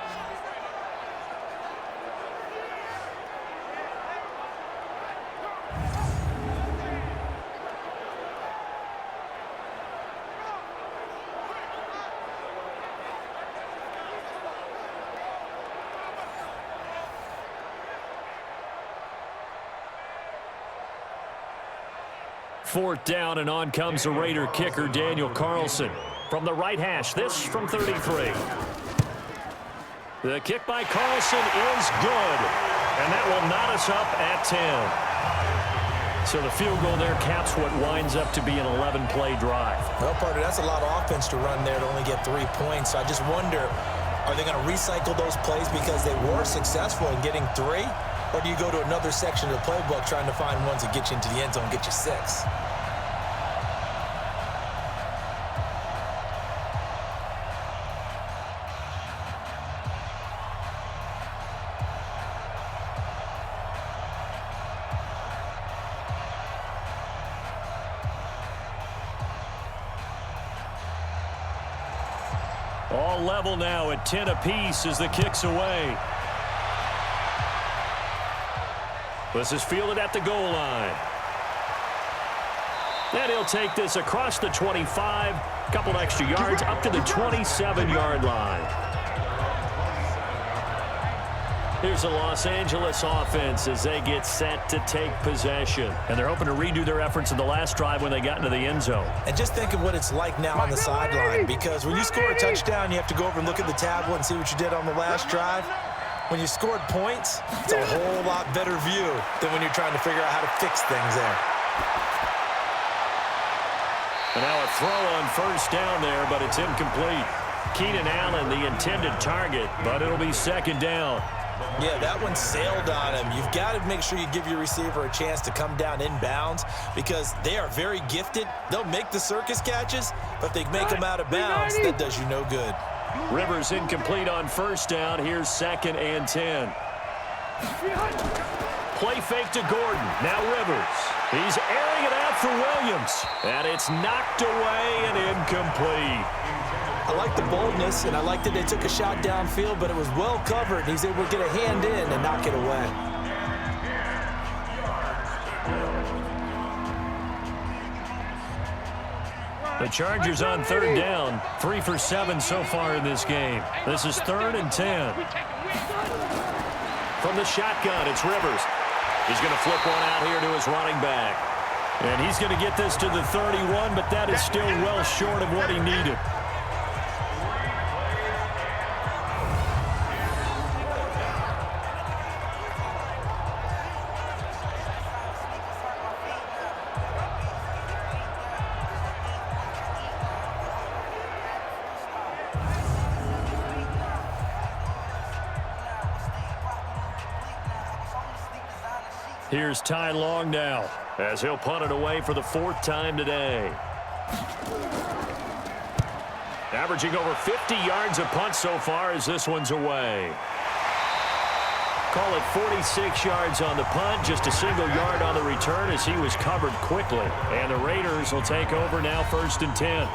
Fourth down, and on comes the Raider kicker, Daniel Carlson. From the right hash, this from 33. The kick by Carlson is good, and that will knot us up at 10. So the field goal there caps what winds up to be an 11-play drive. Well, partner, that's a lot of offense to run there to only get 3 points. So I just wonder, are they going to recycle those plays because they were successful in getting 3? Or do you go to another section of the playbook trying to find ones that get you into the end zone and get you 6? All level now at 10 apiece as the kick's away. This is fielded at the goal line. And he'll take this across the 25, couple extra yards up to the 27-yard line. Here's the Los Angeles offense as they get set to take possession. And they're hoping to redo their efforts in the last drive when they got into the end zone. And just think of what it's like now on the sideline, because when you score a touchdown, you have to go over and look at the tablet and see what you did on the last drive. When you scored points, it's a whole lot better view than when you're trying to figure out how to fix things there. And now a throw on first down there, but it's incomplete. Keenan Allen, the intended target, but it'll be 2nd down. Yeah, that one sailed on him. You've got to make sure you give your receiver a chance to come down inbounds because they are very gifted. They'll make the circus catches, but if they make them out of bounds, that does you no good. Rivers incomplete on first down. Here's 2nd and 10. Play fake to Gordon. Now Rivers. He's airing it out for Williams. And it's knocked away and incomplete. I like the boldness, and I like that they took a shot downfield, but it was well covered. He's able to get a hand in and knock it away. The Chargers on third down, 3 for 7 so far in this game. This is 3rd and 10. From the shotgun, it's Rivers. He's going to flip one out here to his running back. And he's going to get this to the 31, but that is still well short of what he needed. Here's Ty Long now, as he'll punt it away for the 4th time today. Averaging over 50 yards a punt so far as this one's away. Call it 46 yards on the punt, just a single yard on the return as he was covered quickly. And the Raiders will take over now, 1st and 10.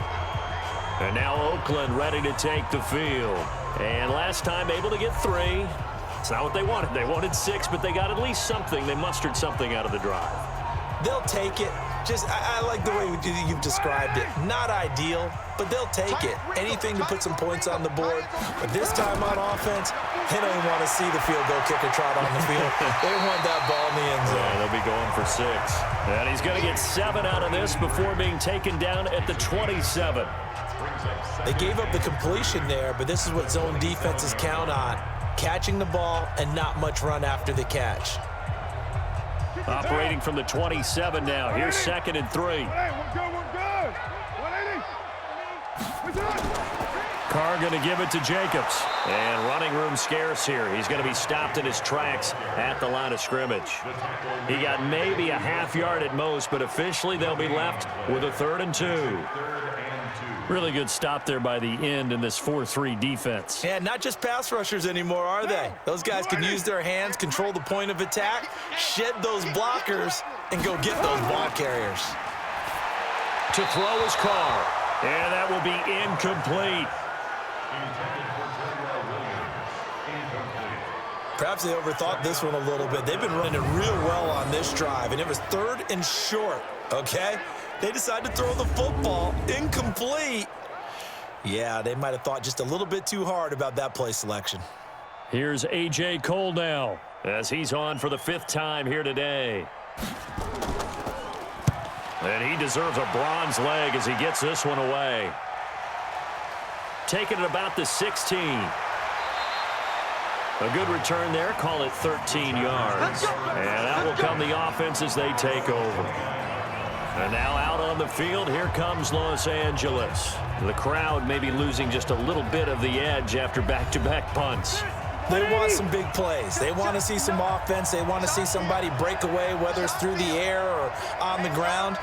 And now Oakland ready to take the field. And last time able to get 3. It's not what they wanted. They wanted 6, but they got at least something. They mustered something out of the drive. They'll take it. I like the way you've described it. Not ideal, but they'll take it. Anything to put some points on the board. But this time on offense, they don't even want to see the field goal kicker trot on the field. They want that ball in the end zone. Yeah, they'll be going for 6. And he's going to get 7 out of this before being taken down at the 27. They gave up the completion there, but this is what zone defenses count on. Catching the ball and not much run after the catch. Operating from the 27 now. Here's 2nd and 3. We're good. 180. Carr going to give it to Jacobs. And running room scarce here. He's going to be stopped in his tracks at the line of scrimmage. He got maybe a half yard at most, but officially they'll be left with a 3rd and 2. Really good stop there by the end in this 4-3 defense. Yeah, not just pass rushers anymore, are they? Those guys can use their hands, control the point of attack, shed those blockers, and go get those ball carriers. To throw is Carr. And that will be incomplete. Perhaps they overthought this one a little bit. They've been running it real well on this drive, and it was 3rd and short, okay? They decided to throw the football incomplete. Yeah, they might have thought just a little bit too hard about that play selection. Here's A.J. Cole now as he's on for the 5th time here today. And he deserves a bronze leg as he gets this one away. Taking it about the 16. A good return there. Call it 13 yards. And that will come the offense as they take over. And now out on the field, here comes Los Angeles. The crowd may be losing just a little bit of the edge after back-to-back punts. They want some big plays. They want to see some offense. They want to see somebody break away, whether it's through the air or on the ground.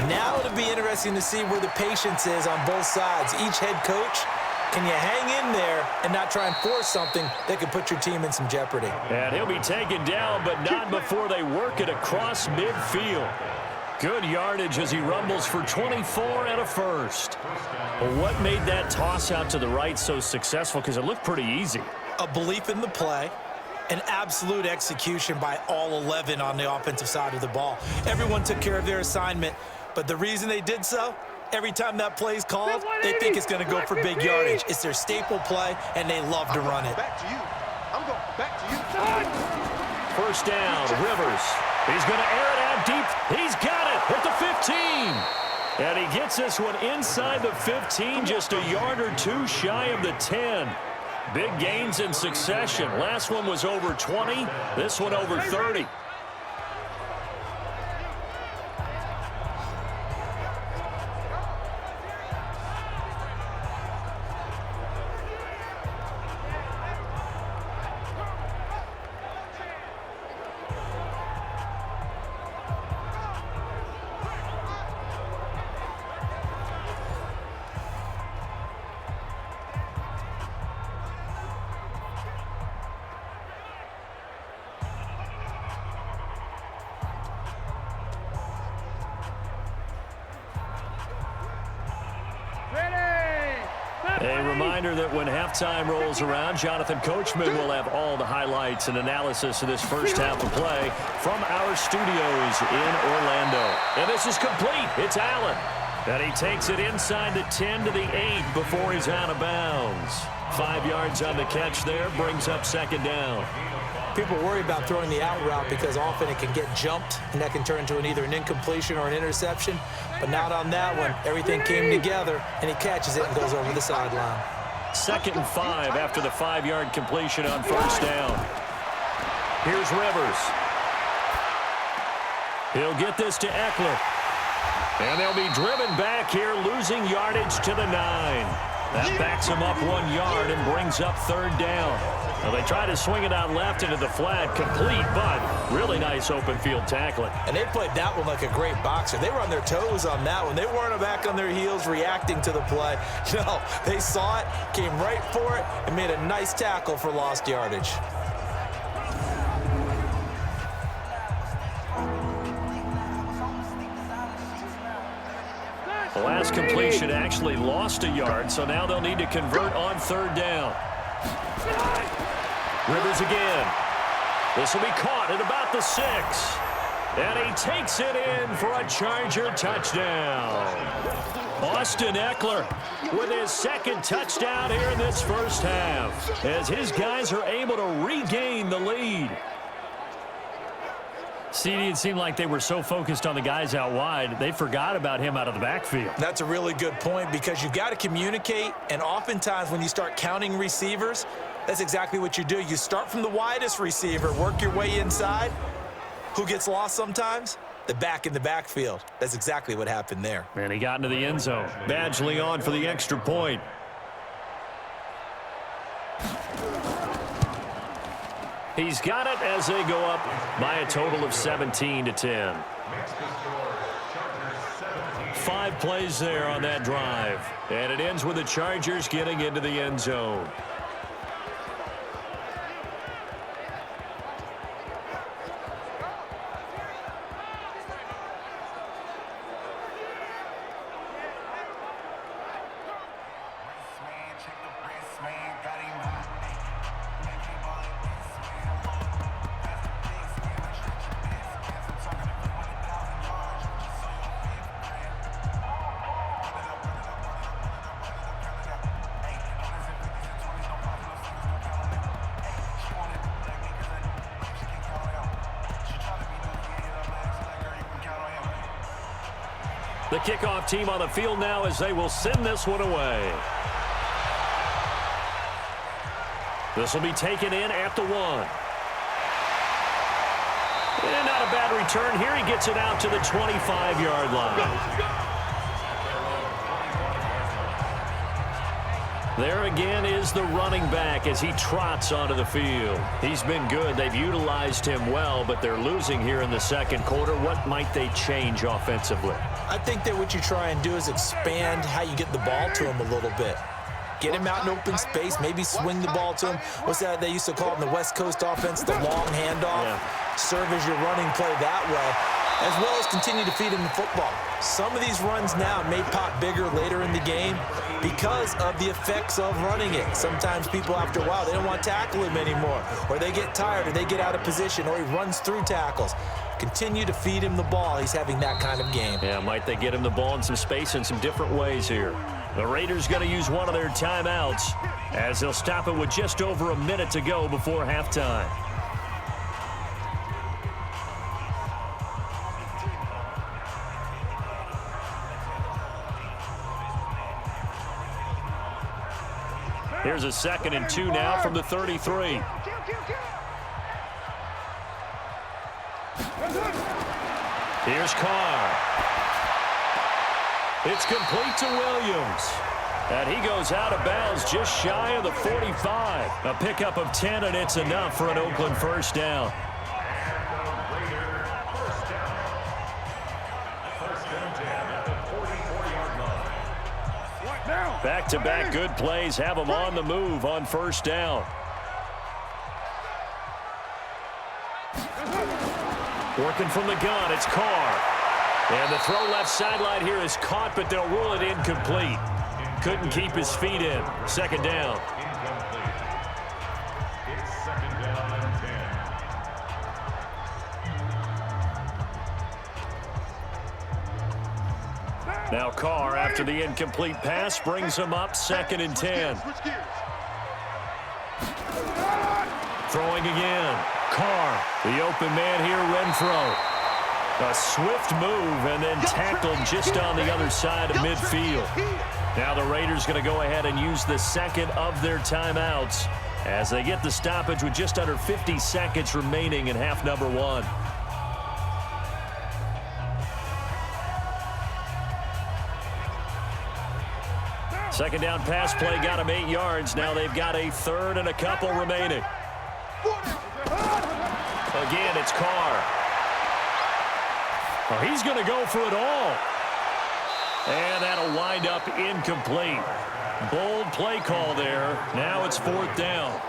Now it'll be interesting to see where the patience is on both sides. Each head coach, can you hang in there and not try and force something that could put your team in some jeopardy? And he'll be taken down, but not before they work it across midfield. Good yardage as he rumbles for 24 and a 1st. Well, what made that toss out to the right so successful? Because it looked pretty easy. A belief in the play, an absolute execution by all 11 on the offensive side of the ball. Everyone took care of their assignment, but the reason they did so, every time that play is called, they think it's going to go for big yardage. It's their staple play, and they love to run it. Back to you. I'm going back to you. 1st down, Rivers. He's going to air it out deep. He's got it at the 15. And he gets this one inside the 15, just a yard or 2 shy of the 10. Big gains in succession. Last one was over 20. This one over 30. A reminder that when halftime rolls around, Jonathan Coachman will have all the highlights and analysis of this first half of play from our studios in Orlando. And this is complete. It's Allen. And he takes it inside the 10 to the 8 before he's out of bounds. 5 yards on the catch there, brings up second down. People worry about throwing the out route because often it can get jumped, and that can turn into either an incompletion or an interception. But not on that one. Everything came together, and he catches it and goes over the sideline. 2nd and 5 after the 5-yard completion on first down. Here's Rivers. He'll get this to Eckler. And they'll be driven back here, losing yardage to the 9. That backs him up 1 yard and brings up 3rd down. Well, they try to swing it out left into the flat, complete, but really nice open field tackling. And they played that one like a great boxer. They were on their toes on that one. They weren't back on their heels reacting to the play. No, they saw it, came right for it, and made a nice tackle for lost yardage. The last completion actually lost a yard, so now they'll need to convert on 3rd down. Rivers again. This will be caught at about the 6. And he takes it in for a Charger touchdown. Austin Eckler with his 2nd touchdown here in this first half, as his guys are able to regain the lead. CD, it seemed like they were so focused on the guys out wide, they forgot about him out of the backfield. That's a really good point because you've got to communicate, and oftentimes when you start counting receivers, that's exactly what you do. You start from the widest receiver, work your way inside. Who gets lost sometimes? The back in the backfield. That's exactly what happened there. And he got into the end zone. Badgley on for the extra point. He's got it as they go up by a total of 17-10. 5 plays there on that drive. And it ends with the Chargers getting into the end zone. The kickoff team on the field now as they will send this one away. This will be taken in at the 1. And not a bad return here. He gets it out to the 25-yard line. There again is the running back as he trots onto the field. He's been good. They've utilized him well, but they're losing here in the second quarter. What might they change offensively? I think that what you try and do is expand how you get the ball to him a little bit. Get him out in open space, maybe swing the ball to him. What's that they used to call it in the West Coast offense, the long handoff? Yeah. Serve as your running play that way, as well as continue to feed him the football. Some of these runs now may pop bigger later in the game because of the effects of running it. Sometimes people, after a while, they don't want to tackle him anymore, or they get tired, or they get out of position, or he runs through tackles. Continue to feed him the ball. He's having that kind of game. Yeah, might they get him the ball in some space in some different ways here. The Raiders going to use one of their timeouts as they'll stop it with just over a minute to go before halftime. Here's a 2nd and 2 now from the 33. Here's Carr. It's complete to Williams. And he goes out of bounds just shy of the 45. A pickup of 10, and it's enough for an Oakland first down. Back-to-back good plays have them on the move on first down. Working from the gun, it's Carr. And the throw left sideline here is caught, but they'll rule it incomplete. Couldn't keep his feet in. Second down. It's 2nd down and 10. Now Carr, after the incomplete pass, brings him up 2nd and 10. Throwing again. Carr, the open man here, Renfro. A swift move and then tackled just on the other side of midfield. Now the Raiders going to go ahead and use the second of their timeouts as they get the stoppage with just under 50 seconds remaining in half number 1. Second down pass play got him 8 yards. Now they've got a third and a couple remaining. Again, it's Carr. Well, he's going to go for it all. And that'll wind up incomplete. Bold play call there. Now it's 4th down.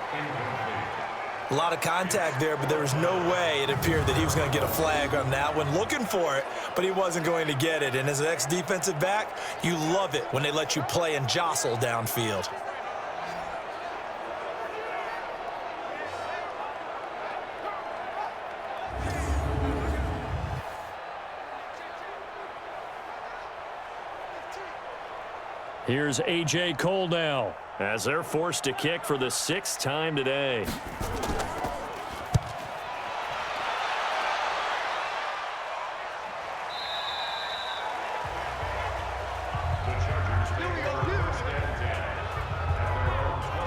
A lot of contact there, but there was no way it appeared that he was going to get a flag on that one. Looking for it, but he wasn't going to get it. And as an ex-defensive back, you love it when they let you play and jostle downfield. Here's A.J. Cole now as they're forced to kick for the 6th time today.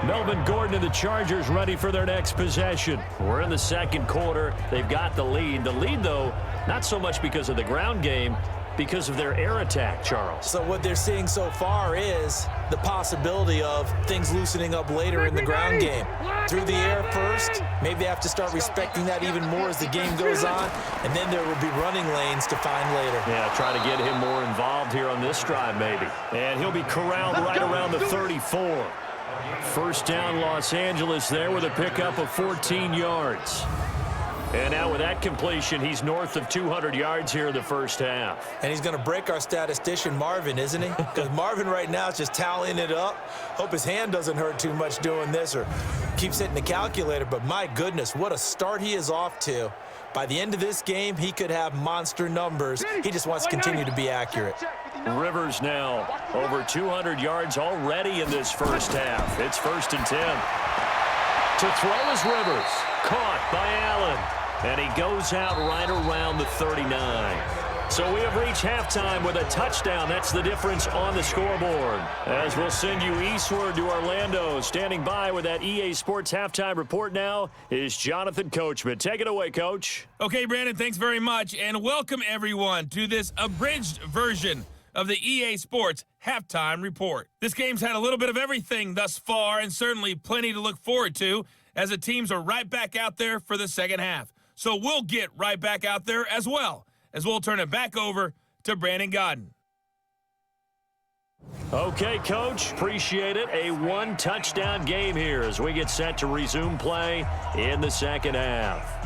Melvin Gordon and the Chargers ready for their next possession. We're in the 2nd quarter. They've got the lead. The lead, though, not so much because of the ground game, because of their air attack, Charles. So what they're seeing so far is the possibility of things loosening up later in the ground game. Through the air first, maybe they have to start respecting that even more as the game goes on, and then there will be running lanes to find later. Yeah, try to get him more involved here on this drive, maybe. And he'll be corralled right around the 34. First down, Los Angeles there with a pickup of 14 yards. And now with that completion, he's north of 200 yards here in the first half. And he's going to break our statistician, Marvin, isn't he? Because Marvin right now is just tallying it up. Hope his hand doesn't hurt too much doing this or keeps hitting the calculator. But my goodness, what a start he is off to. By the end of this game, he could have monster numbers. He just wants to continue to be accurate. Rivers now over 200 yards already in this first half. It's 1st and 10. To throw is Rivers. Caught by Allen. And he goes out right around the 39. So we have reached halftime with a touchdown. That's the difference on the scoreboard. As we'll send you eastward to Orlando. Standing by with that EA Sports halftime report now is Jonathan Coachman. Take it away, Coach. Okay, Brandon, thanks very much. And welcome, everyone, to this abridged version of the EA Sports halftime report. This game's had a little bit of everything thus far and certainly plenty to look forward to as the teams are right back out there for the second half. So we'll get right back out there as well, as we'll turn it back over to Brandon Godden. Okay, Coach, appreciate it. A one-touchdown game here as we get set to resume play in the second half.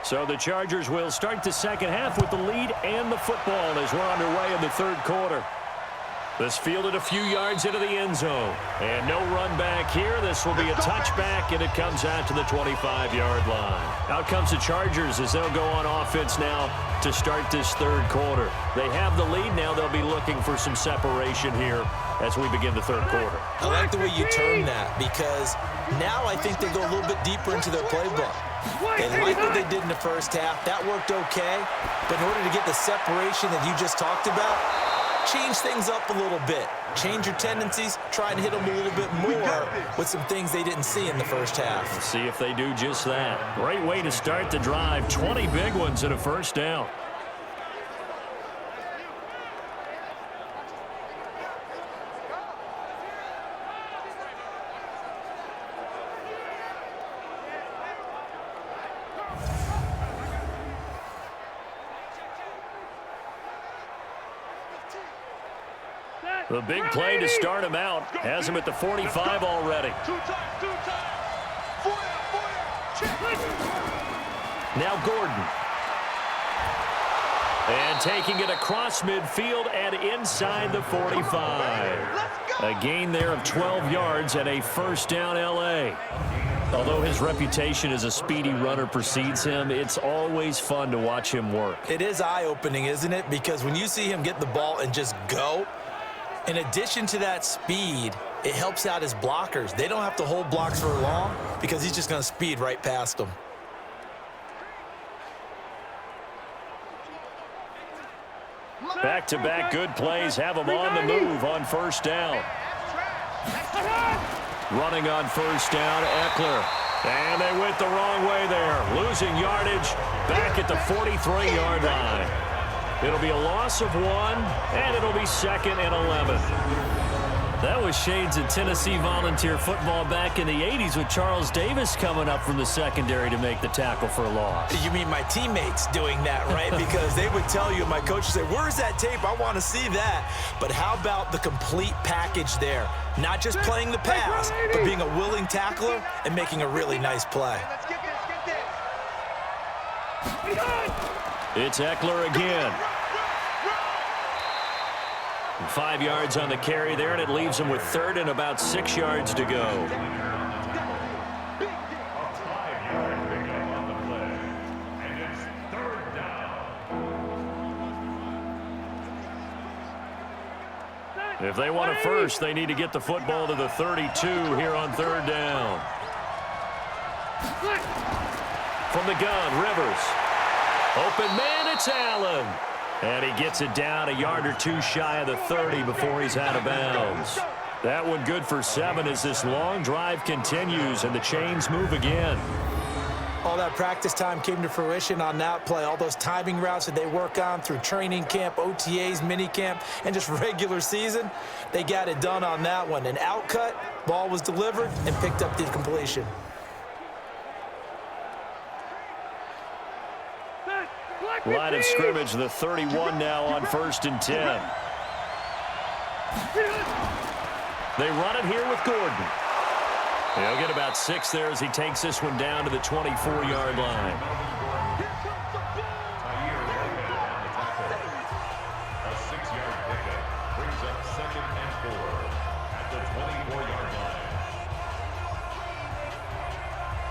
So the Chargers will start the second half with the lead and the football as we're underway in the third quarter. This fielded a few yards into the end zone. And no run back here. This will be a touchback, and it comes out to the 25-yard line. Out comes the Chargers as they'll go on offense now to start this third quarter. They have the lead. Now they'll be looking for some separation here as we begin the third quarter. I like the way you term that because now I think they go a little bit deeper into their playbook. They like what they did in the first half. That worked okay. But in order to get the separation that you just talked about, change things up a little bit. Change your tendencies. Try and hit them a little bit more with some things they didn't see in the first half. Let's see if they do just that. Great way to start the drive. 20 big ones and a first down. The big play to start him out has him at the 45 already. Two times. Now Gordon. And taking it across midfield and inside the 45. A gain there of 12 yards and a first down L.A. Although his reputation as a speedy runner precedes him, it's always fun to watch him work. It is eye-opening, isn't it? Because when you see him get the ball and just go, in addition to that speed, it helps out his blockers. They don't have to hold blocks for long because he's just going to speed right past them. Back-to-back good plays have him on the move on first down. Running on first down, Eckler. And they went the wrong way there. Losing yardage back at the 43-yard line. It'll be a loss of 1, and it'll be 2nd and 11. That was shades of Tennessee Volunteer football back in the 80s with Charles Davis coming up from the secondary to make the tackle for a loss. You mean my teammates doing that, right? Because they would tell you, my coach would say, where's that tape? I want to see that. But how about the complete package there? Not just playing the pass, but being a willing tackler and making a really nice play. It's Eckler again. 5 yards on the carry there, and it leaves him with 3rd and about 6 yards to go. A 5-yard pickup on the play. And it's 3rd down. If they want a first, they need to get the football to the 32 here on 3rd down. From the gun, Rivers. Open man, it's Allen. And he gets it down a yard or 2 shy of the 30 before he's out of bounds. That one good for 7 as this long drive continues and the chains move again. All that practice time came to fruition on that play. All those timing routes that they work on through training camp, OTAs, minicamp, and just regular season, they got it done on that one. An outcut, ball was delivered, and picked up the completion. Line of scrimmage, the 31 now on 1st and 10. They run it here with Gordon. He'll get about 6 there as he takes this one down to the 24-yard line. A 6-yard pickup brings up 2nd and 4 at the 24-yard line.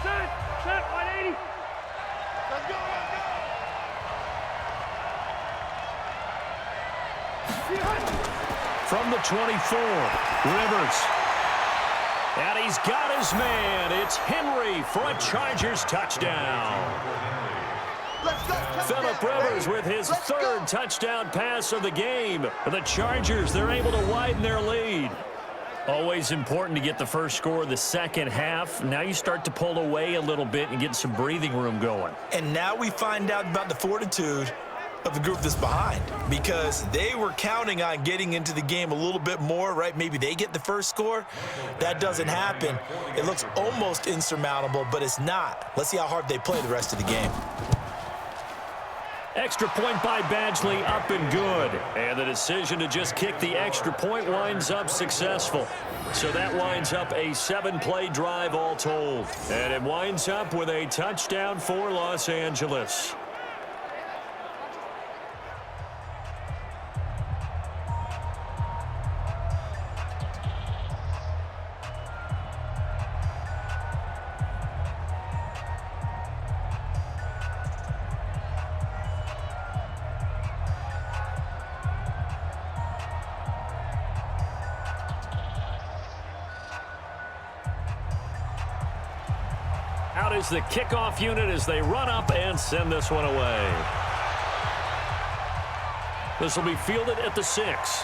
Set, 180. Let's go. From the 24, Rivers. And he's got his man. It's Henry for a Chargers touchdown. Phillip Rivers with his 3rd touchdown pass of the game. The Chargers, they're able to widen their lead. Always important to get the first score of the second half. Now you start to pull away a little bit and get some breathing room going. And now we find out about the fortitude of the group that's behind, because they were counting on getting into the game a little bit more, right? Maybe they get the first score. That doesn't happen. It looks almost insurmountable, but it's not. Let's see how hard they play the rest of the game. Extra point by Badgley, up and good. And the decision to just kick the extra point winds up successful. So that winds up a 7-play drive all told. And it winds up with a touchdown for Los Angeles. Out is the kickoff unit as they run up and send this one away. This will be fielded at the 6.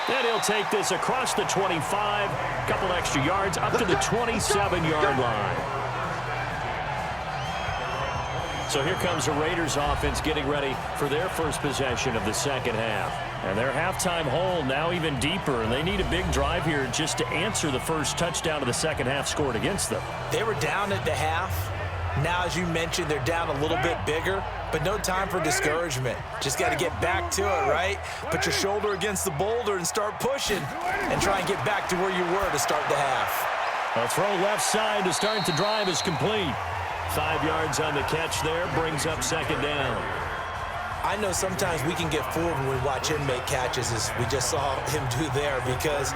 And he'll take this across the 25, couple extra yards up to the 27-yard line. So here comes the Raiders offense getting ready for their first possession of the second half. And their halftime hole now even deeper, and they need a big drive here just to answer the first touchdown of the second half scored against them. They were down at the half, Now, as you mentioned, they're down a little bit bigger, but no time for discouragement. Just got to get back to it, right? Put your shoulder against the boulder and start pushing and try and get back to where you were to start the half. A throw left side to start the drive is complete. 5 yards on the catch there, brings up second down. I know sometimes we can get fooled when we watch him make catches, as we just saw him do there, because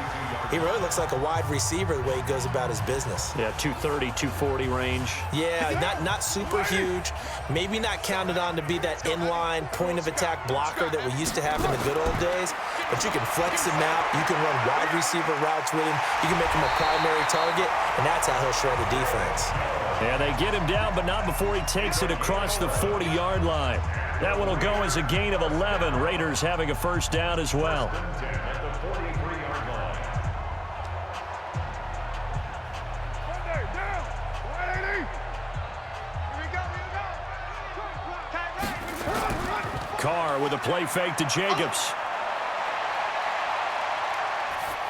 he really looks like a wide receiver the way he goes about his business. Yeah, 230, 240 range. Yeah, not super huge. Maybe not counted on to be that inline point-of-attack blocker that we used to have in the good old days, but you can flex him out. You can run wide receiver routes with him. You can make him a primary target, and that's how he'll shred a defense. And they get him down, but not before he takes it across the 40-yard line. That one will go as a gain of 11. Raiders having a first down as well. Carr with a play fake to Jacobs.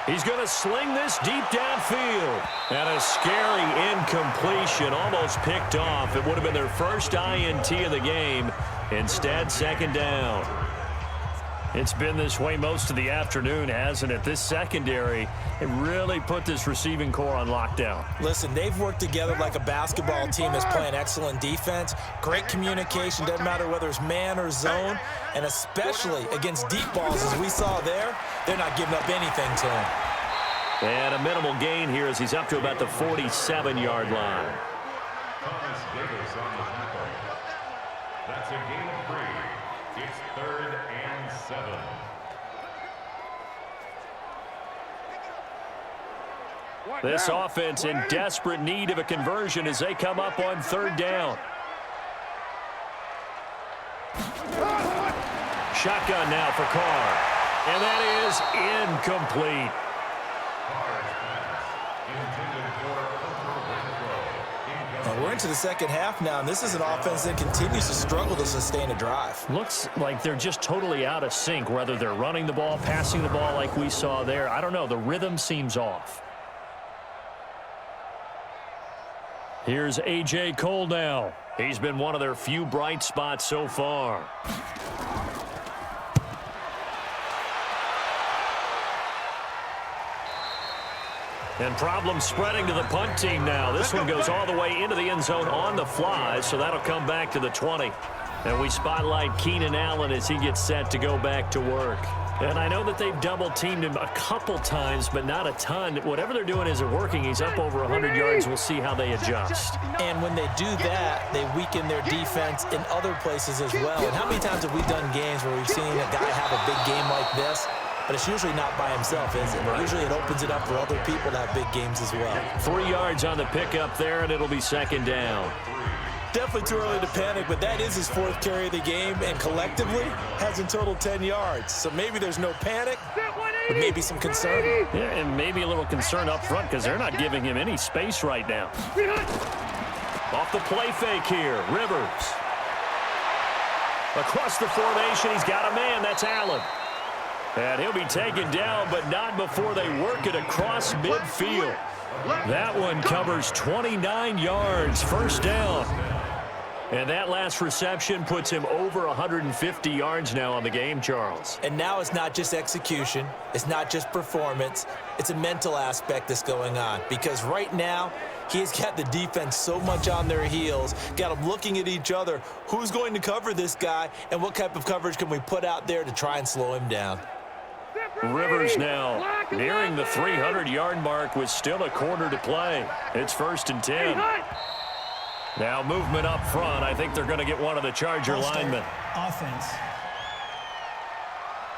He's going to sling this deep downfield. And a scary incompletion, almost picked off. It would have been their first INT of the game. Instead, second down. It's been this way most of the afternoon, hasn't it? This secondary, it really put this receiving core on lockdown. Listen, they've worked together like a basketball team that's playing excellent defense. Great communication, doesn't matter whether it's man or zone. And especially against deep balls, as we saw there, they're not giving up anything to him. And a minimal gain here as he's up to about the 47-yard line. That's a gain of 3. It's 3rd and 7. This offense in desperate need of a conversion as they come up on 3rd down. Shotgun now for Carr. And that is incomplete. We're into the second half now, and this is an offense that continues to struggle to sustain a drive. Looks like they're just totally out of sync, whether they're running the ball, passing the ball like we saw there. I don't know. The rhythm seems off. Here's A.J. Cole now. He's been one of their few bright spots so far. And problems spreading to the punt team now. This one goes all the way into the end zone on the fly, so that'll come back to the 20. And we spotlight Keenan Allen as he gets set to go back to work. And I know that they've double-teamed him a couple times, but not a ton. Whatever they're doing isn't working. He's up over 100 yards. We'll see how they adjust. And when they do that, they weaken their defense in other places as well. And how many times have we done games where we've seen a guy have a big game like this? But it's usually not by himself, is it? Usually it opens it up for other people to have big games as well. 3 yards on the pickup there, and it'll be second down. Definitely too early to panic, but that is his 4th carry of the game, and collectively has in total 10 yards. So maybe there's no panic, but maybe some concern. Yeah, and maybe a little concern up front because they're not giving him any space right now. Off the play fake here, Rivers. Across the formation, he's got a man. That's Allen. And he'll be taken down, but not before they work it across midfield. That one covers 29 yards, first down. And that last reception puts him over 150 yards now on the game, Charles. And now it's not just execution. It's not just performance. It's a mental aspect that's going on. Because right now, he's got the defense so much on their heels, got them looking at each other. Who's going to cover this guy, and what type of coverage can we put out there to try and slow him down? Rivers now nearing the 300-yard mark with still a quarter to play. It's 1st and 10. Now movement up front. I think they're going to get one of the Charger linemen. Offense.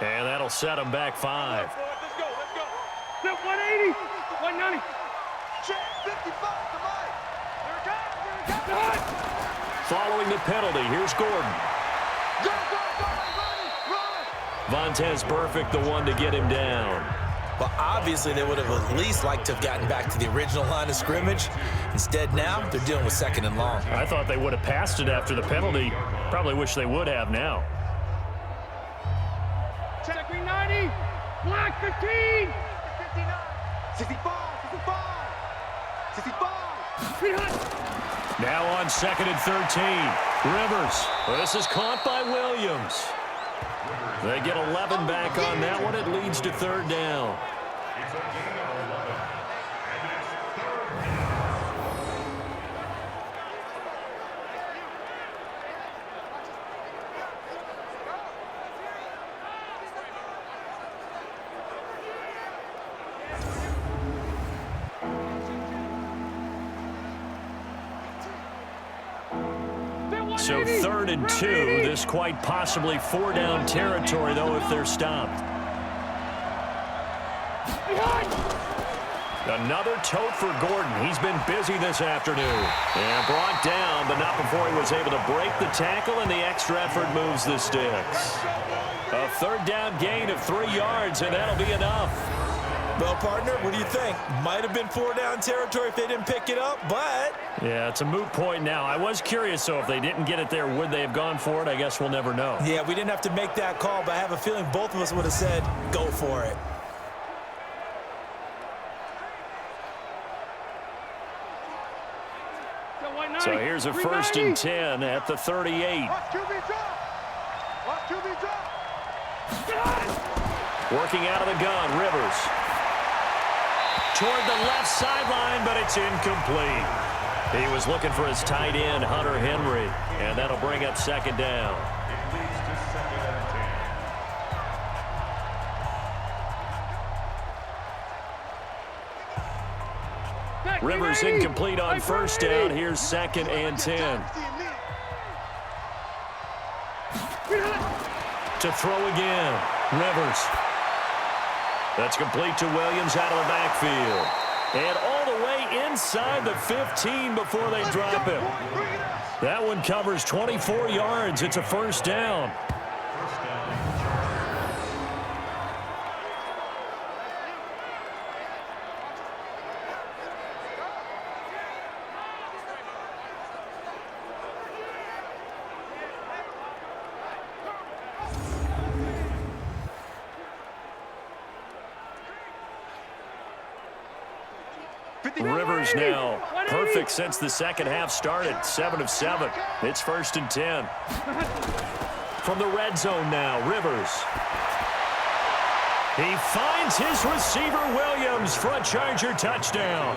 And that'll set them back 5. Let's go. 180, 190. 55, come on. Following the penalty, here's Gordon. Go. Vontez Perfect, the one to get him down. Well, obviously, they would have at least liked to have gotten back to the original line of scrimmage. Instead, now, they're dealing with 2nd and long. I thought they would have passed it after the penalty. Probably wish they would have now. Check 90, black 15. 59, 65. Now on 2nd and 13. Rivers. This is caught by Williams. They get 11 back on that one. It leads to 3rd down. It's a gain of 11, and it's 3rd down. So 3rd and 2. This quite possibly 4-down territory, though, if they're stopped. Another tote for Gordon. He's been busy this afternoon. And brought down, but not before he was able to break the tackle, and the extra effort moves the sticks. A 3rd down gain of 3 yards, and that'll be enough. Well, partner, what do you think? Might have been 4-down territory if they didn't pick it up, but... Yeah, it's a moot point now. I was curious, so if they didn't get it there, would they have gone for it? I guess we'll never know. Yeah, we didn't have to make that call, but I have a feeling both of us would have said, go for it. So here's a 1st and 10 at the 38. Working out of the gun, Rivers. Toward the left sideline, but it's incomplete. He was looking for his tight end, Hunter Henry, and that'll bring up 2nd down. It leads to 2nd and 10. Rivers incomplete on 1st down. Here's 2nd and 10. To throw again. Rivers. That's complete to Williams out of the backfield. And all the way inside the 15 before they drop him. That one covers 24 yards. It's a 1st down. Rivers now perfect since the 2nd half started. 7 of 7. It's 1st and 10. From the red zone now, Rivers. He finds his receiver, Williams, for a Charger touchdown.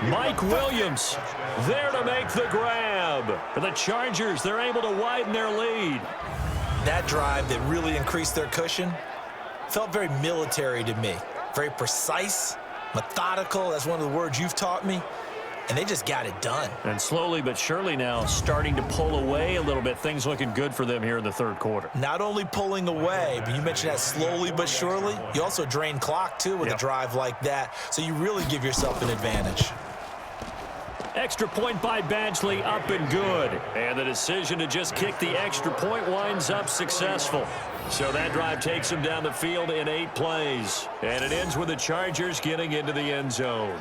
Mike Williams there to make the grab. For the Chargers, they're able to widen their lead. That drive that really increased their cushion felt very military to me. Very precise. Methodical, that's one of the words you've taught me, and they just got it done. And slowly but surely now starting to pull away a little bit. Things looking good for them here in the 3rd quarter. Not only pulling away, but you mentioned that slowly but surely. You also drain clock, too, with a drive like that, so you really give yourself an advantage. Extra point by Badgley, up and good. And the decision to just kick the extra point winds up successful. So that drive takes him down the field in 8 plays. And it ends with the Chargers getting into the end zone.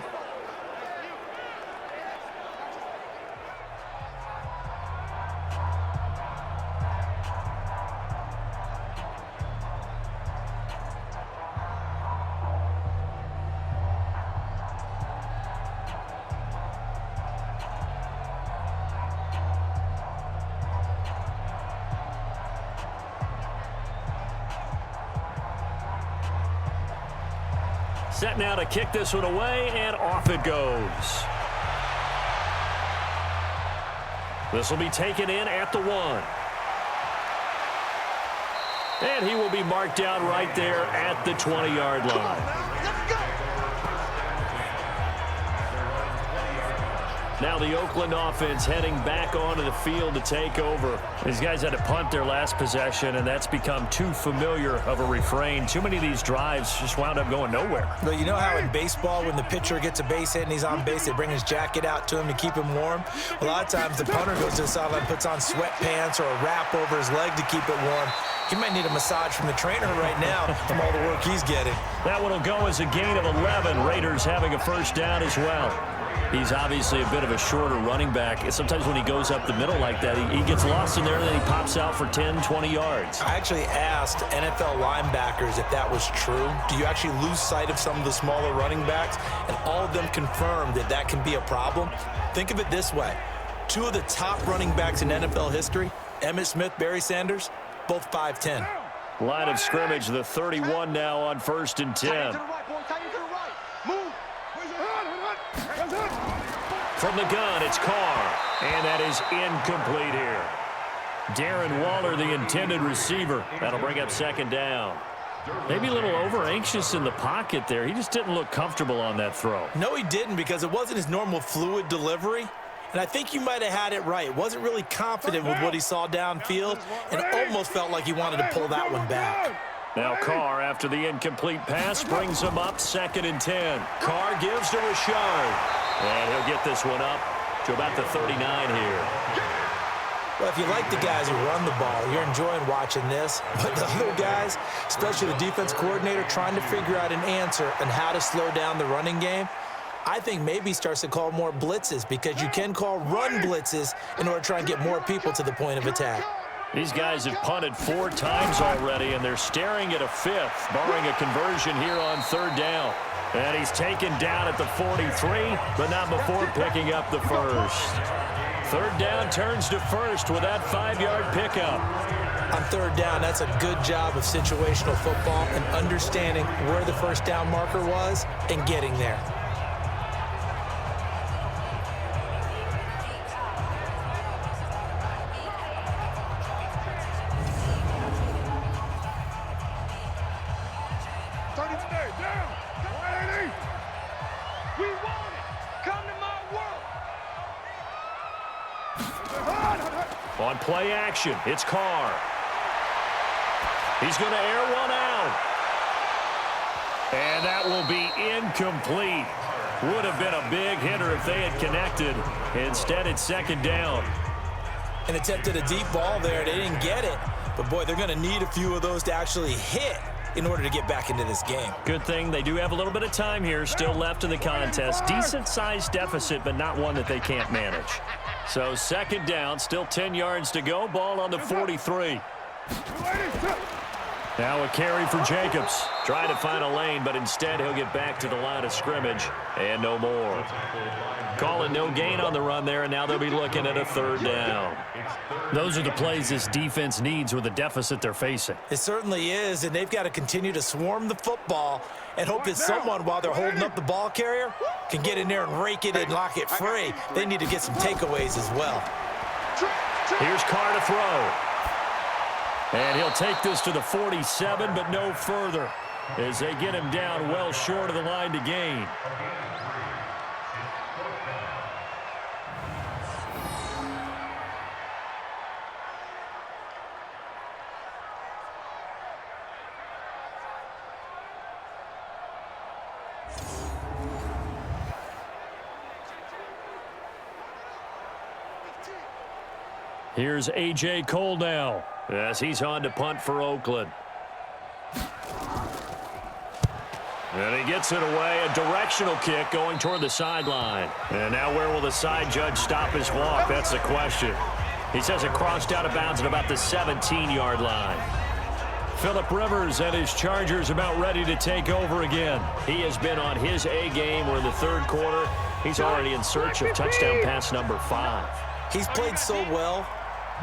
Set now to kick this one away, and off it goes. This will be taken in at the 1. And he will be marked down right there at the 20-yard line. Now the Oakland offense heading back onto the field to take over. These guys had to punt their last possession, and that's become too familiar of a refrain. Too many of these drives just wound up going nowhere. Well, you know how in baseball when the pitcher gets a base hit and he's on base, they bring his jacket out to him to keep him warm? A lot of times the punter goes to the sideline, puts on sweatpants or a wrap over his leg to keep it warm. He might need a massage from the trainer right now from all the work he's getting. That one will go as a gain of 11. Raiders having a 1st down as well. He's obviously a bit of a shorter running back. Sometimes when he goes up the middle like that, he gets lost in there, and then he pops out for 10, 20 yards. I actually asked NFL linebackers if that was true. Do you actually lose sight of some of the smaller running backs? And all of them confirmed that that can be a problem. Think of it this way. Two of the top running backs in NFL history, Emmitt Smith, Barry Sanders, both 5'10". Line of scrimmage, the 31 now on 1st and 10. From the gun, it's Carr, and that is incomplete here. Darren Waller, the intended receiver. That'll bring up 2nd down. Maybe a little over-anxious in the pocket there. He just didn't look comfortable on that throw. No, he didn't, because it wasn't his normal fluid delivery. And I think you might have had it right. Wasn't really confident with what he saw downfield, and almost felt like he wanted to pull that one back. Now Carr, after the incomplete pass, brings him up 2nd and 10. Carr gives to Richard. And he'll get this one up to about the 39 here. Well, if you like the guys who run the ball, you're enjoying watching this. But the other guys, especially the defense coordinator, trying to figure out an answer on how to slow down the running game, I think maybe starts to call more blitzes, because you can call run blitzes in order to try and get more people to the point of attack. These guys have punted 4 times already, and they're staring at a 5th, barring a conversion here on 3rd down. And he's taken down at the 43, but not before picking up the 1st. 3rd down turns to 1st with that 5-yard pickup. On 3rd down, that's a good job of situational football and understanding where the 1st down marker was and getting there. On play action, it's Carr. He's going to air one out. And that will be incomplete. Would have been a big hitter if they had connected. Instead, it's 2nd down. And attempted a deep ball there. They didn't get it. But, boy, they're going to need a few of those to actually hit in order to get back into this game. Good thing they do have a little bit of time here still left in the contest. Decent-sized deficit, but not one that they can't manage. So 2nd down, still 10 yards to go. Ball on the 43. Now a carry for Jacobs. Trying to find a lane, but instead he'll get back to the line of scrimmage. And no more. Calling no gain on the run there, and now they'll be looking at a 3rd down. Those are the plays this defense needs with the deficit they're facing. It certainly is, and they've got to continue to swarm the football and hope that someone, while they're holding up the ball carrier, can get in there and rake it and lock it free. They need to get some takeaways as well. Here's Carr to throw. And he'll take this to the 47, but no further, as they get him down well short of the line to gain. Here's A.J. Cole now, as he's on to punt for Oakland. And he gets it away, a directional kick going toward the sideline. And now where will the side judge stop his walk? That's the question. He says it crossed out of bounds at about the 17-yard line. Phillip Rivers and his Chargers about ready to take over again. He has been on his A game. We're in the 3rd quarter. He's already in search of touchdown pass number 5. He's played so well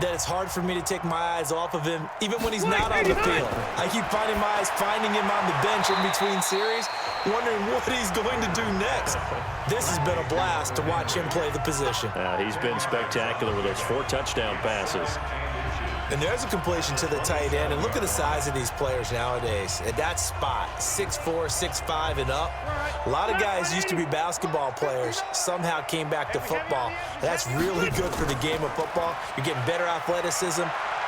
that it's hard for me to take my eyes off of him, even when he's not on the field. I keep finding my eyes finding him on the bench in between series, wondering what he's going to do next. This has been a blast to watch him play the position. He's been spectacular with those 4 touchdown passes. And there's a completion to the tight end. And look at the size of these players nowadays. At that spot, 6'4", 6'5", and up. A lot of guys used to be basketball players, somehow came back to football. That's really good for the game of football. You're getting better athleticism,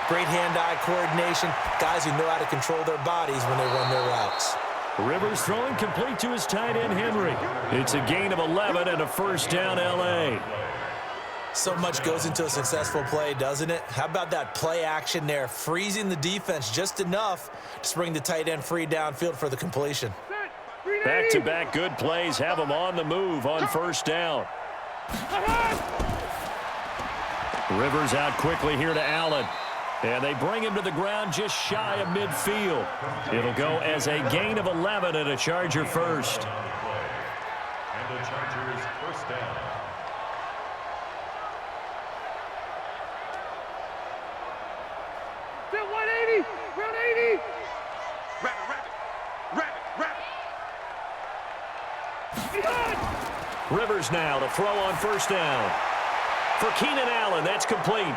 great hand-eye coordination, guys who know how to control their bodies when they run their routes. Rivers throwing complete to his tight end, Henry. It's a gain of 11 and a 1st down, L.A. So much goes into a successful play, doesn't it? How about that play action there, freezing the defense just enough to bring the tight end free downfield for the completion. Back-to-back good plays have him on the move on 1st down. Rivers out quickly here to Allen. And they bring him to the ground just shy of midfield. It'll go as a gain of 11 and a Charger first. And the Chargers first down. Still 180. 180. Rivers now to throw on first down. For Keenan Allen, that's complete.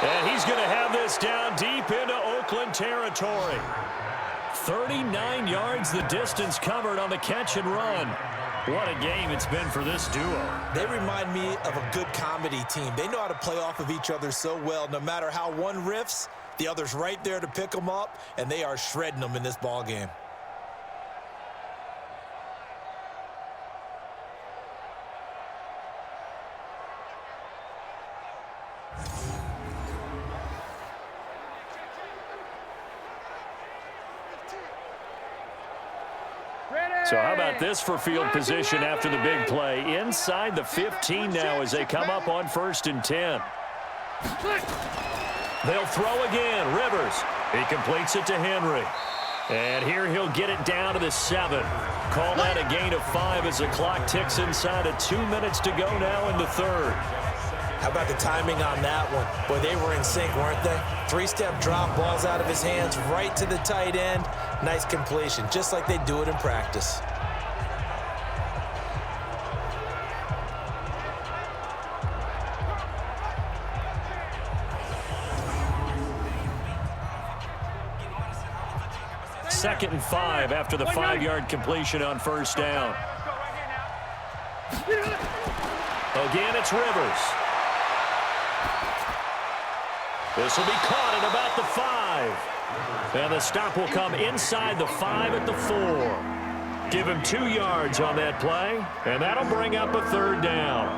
And he's going to have this down deep into Oakland territory. 39 yards the distance covered on the catch and run. What a game it's been for this duo. They remind me of a good comedy team. They know how to play off of each other so well. No matter how one riffs, the other's right there to pick them up, and they are shredding them in this ball game. So how about this for field position after the big play? Inside the 15 now as they come up on 1st and 10. They'll throw again. Rivers. He completes it to Henry. And here he'll get it down to the 7. Call that a gain of 5 as the clock ticks inside of 2 minutes to go now in the 3rd. How about the timing on that one? Boy, they were in sync, weren't they? 3-step drop, balls out of his hands, right to the tight end. Nice completion, just like they do it in practice. Second and 5 after the 5-yard completion on first down. Again, it's Rivers. This will be caught at about the 5. And the stop will come inside the 5 at the 4. Give him 2 yards on that play, and that'll bring up a 3rd down.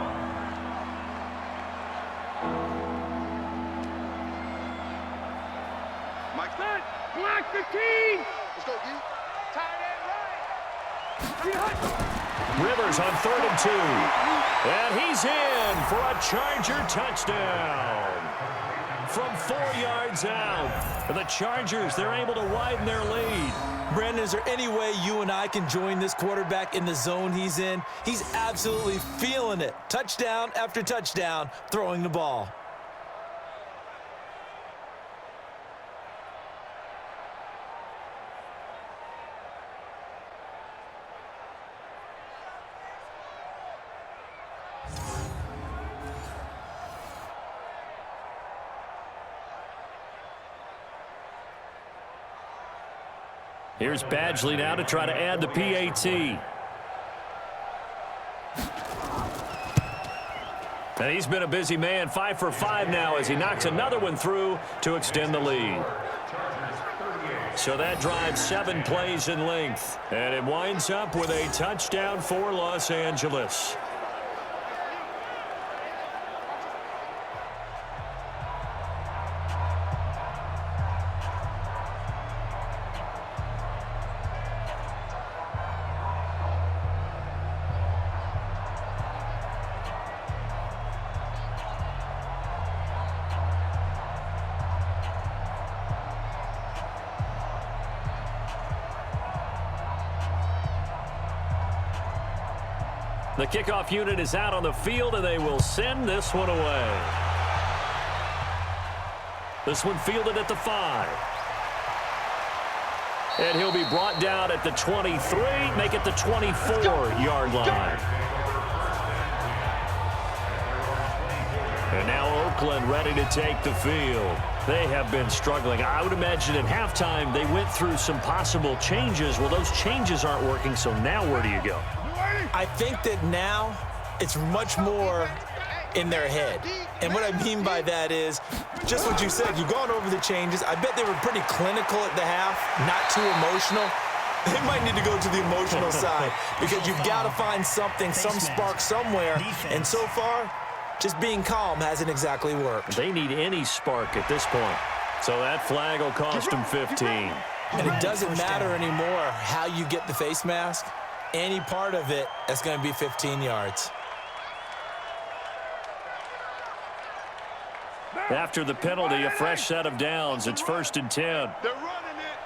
Mike, block 15. Let's go, D. Tight end right. Rivers on 3rd and 2. And he's in for a Charger touchdown. From 4 yards out. The Chargers, they're able to widen their lead. Brandon, is there any way you and I can join this quarterback in the zone he's in? He's absolutely feeling it. Touchdown after touchdown, throwing the ball. Here's Badgley now to try to add the PAT. And he's been a busy man, 5 for 5 now as he knocks another one through to extend the lead. So that drives 7 plays in length. And it winds up with a touchdown for Los Angeles. The kickoff unit is out on the field, and they will send this one away. This one fielded at the 5. And he'll be brought down at the 23, make it the 24-yard line. And now Oakland ready to take the field. They have been struggling. I would imagine at halftime they went through some possible changes. Well, those changes aren't working, so now where do you go? I think that now it's much more in their head. And what I mean by that is just what you said. You've gone over the changes. I bet they were pretty clinical at the half, not too emotional. They might need to go to the emotional side because you've got to find something, some spark somewhere. And so far, just being calm hasn't exactly worked. They need any spark at this point. So that flag will cost them 15. And it doesn't matter anymore how you get the face mask. Any part of it is going to be 15 yards. After the penalty, a fresh set of downs. It's 1st and 10. They're running it.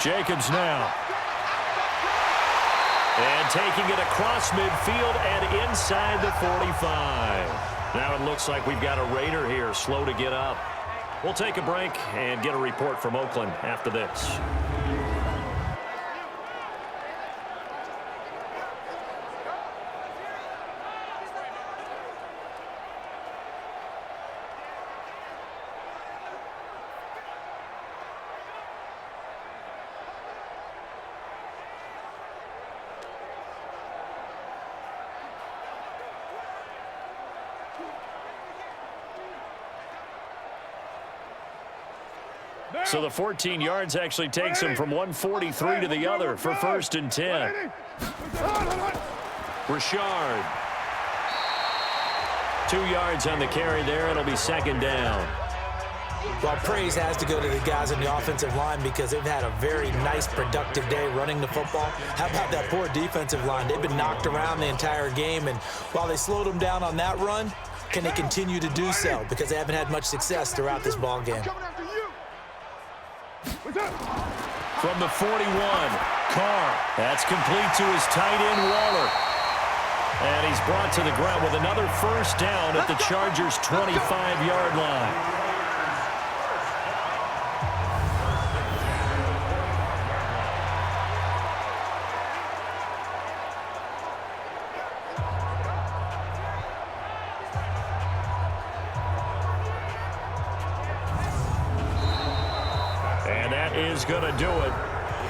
Jacobs now. And taking it across midfield and inside the 45. Now it looks like we've got a Raider here, slow to get up. We'll take a break and get a report from Oakland after this. So the 14 yards actually takes him from 143 to the other for 1st and 10. Richard. 2 yards on the carry there. It'll be 2nd down. Well, praise has to go to the guys on the offensive line because they've had a very nice, productive day running the football. How about that poor defensive line? They've been knocked around the entire game, and while they slowed them down on that run, can they continue to do so? Because they haven't had much success throughout this ball game. From the 41, Carr. That's complete to his tight end, Waller. And he's brought to the ground with another 1st down at the Chargers' 25-yard line. Is going to do it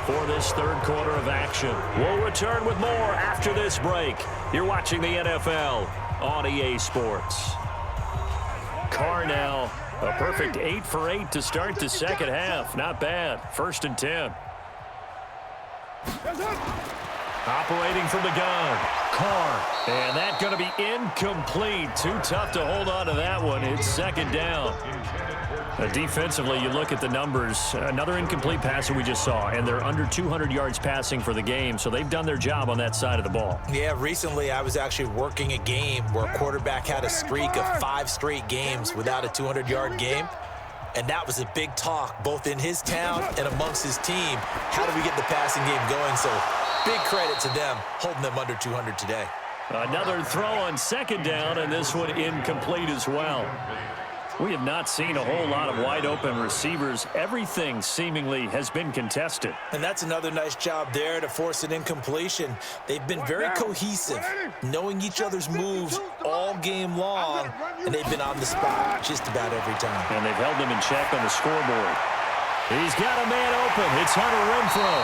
for this 3rd quarter of action. We'll return with more after this break. You're watching the NFL on EA Sports. Carr now, a perfect 8 for 8 to start the 2nd half. Not bad. 1st and 10. Operating from the gun, Carr. And that's going to be incomplete. Too tough to hold on to that one. It's 2nd down. Defensively, you look at the numbers. Another incomplete pass that we just saw, and they're under 200 yards passing for the game, so they've done their job on that side of the ball. Yeah, recently I was actually working a game where a quarterback had a streak of 5 straight games without a 200-yard game, and that was a big talk both in his town and amongst his team. How do we get the passing game going? So big credit to them holding them under 200 today. Another throw on 2nd down, and this one incomplete as well. We have not seen a whole lot of wide-open receivers. Everything seemingly has been contested. And that's another nice job there to force an incompletion. They've been very cohesive, knowing each other's moves all game long, and they've been on the spot just about every time. And they've held them in check on the scoreboard. He's got a man open. It's Hunter Renfrow.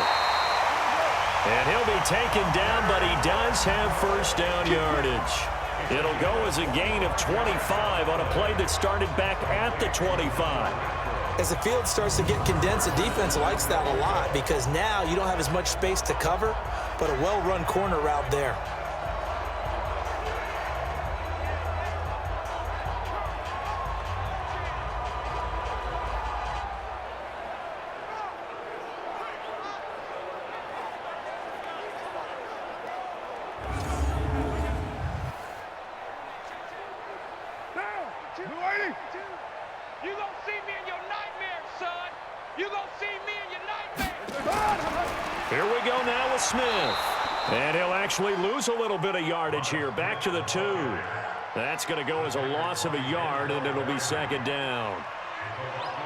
And he'll be taken down, but he does have 1st down yardage. It'll go as a gain of 25 on a play that started back at the 25. As the field starts to get condensed, the defense likes that a lot because now you don't have as much space to cover, but a well-run corner route there. You gonna see me in your nightmares, son. You gonna see me in your nightmares. Here we go now with Smith. And he'll actually lose a little bit of yardage here. Back to the 2. That's going to go as a loss of a yard, and it'll be 2nd down.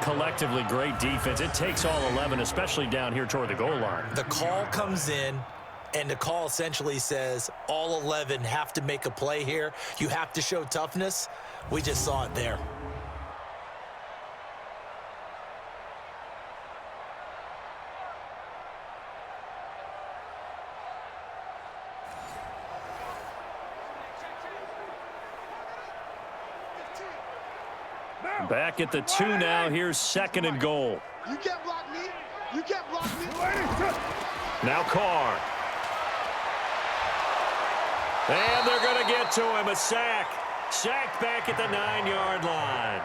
Collectively, great defense. It takes all 11, especially down here toward the goal line. The call comes in, and the call essentially says all 11 have to make a play here. You have to show toughness. We just saw it there. Back at the 2 now. Here's 2nd and goal. You can't block me. You can't block me. Now Carr. And they're going to get to him. A sack. Sacked back at the 9-yard line.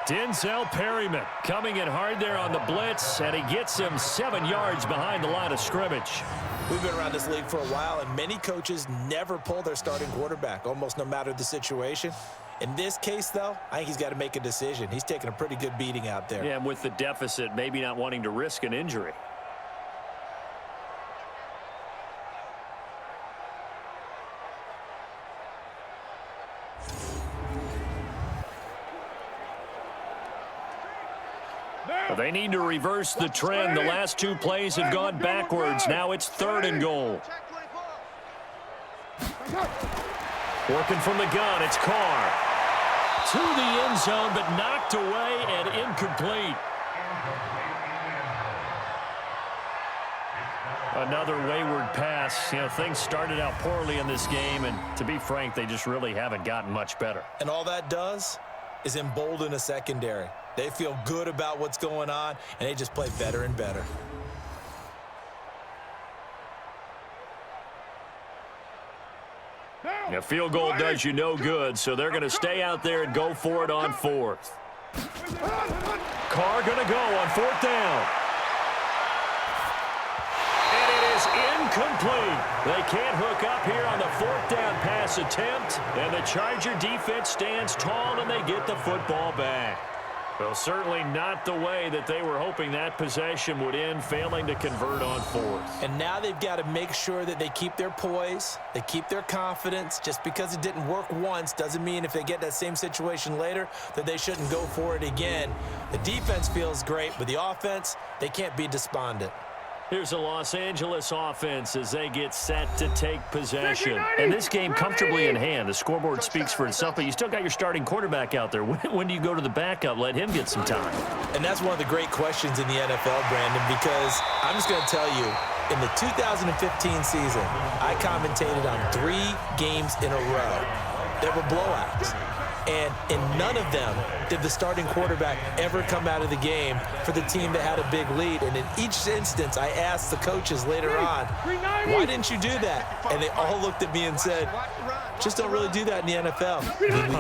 Denzel Perryman coming in hard there on the blitz, and he gets him 7 yards behind the line of scrimmage. We've been around this league for a while, and many coaches never pull their starting quarterback, almost no matter the situation. In this case, though, I think he's got to make a decision. He's taking a pretty good beating out there. Yeah, and with the deficit, maybe not wanting to risk an injury. They need to reverse the trend. The last two plays have gone backwards. Now it's 3rd and goal. Working from the gun, it's Carr. To the end zone, but knocked away and incomplete. Another wayward pass. You know, things started out poorly in this game, and to be frank, they just really haven't gotten much better. And all that does is embolden a secondary. They feel good about what's going on, and they just play better and better. A field goal does you no good, so they're going to stay out there and go for it on 4th. Carr going to go on 4th down. And it is incomplete. They can't hook up here on the 4th down pass attempt, and the Charger defense stands tall, and they get the football back. Well, certainly not the way that they were hoping that possession would end, failing to convert on 4th. And now they've got to make sure that they keep their poise, they keep their confidence. Just because it didn't work once doesn't mean if they get that same situation later that they shouldn't go for it again. The defense feels great, but the offense, they can't be despondent. Here's a Los Angeles offense as they get set to take possession. And this game comfortably in hand. The scoreboard speaks for itself, but you still got your starting quarterback out there. When do you go to the backup? Let him get some time. And that's one of the great questions in the NFL, Brandon, because I'm just going to tell you, in the 2015 season, I commentated on 3 games in a row. They were blowouts. And in none of them did the starting quarterback ever come out of the game for the team that had a big lead. And in each instance, I asked the coaches later on, why didn't you do that? And they all looked at me and said, just don't really do that in the NFL.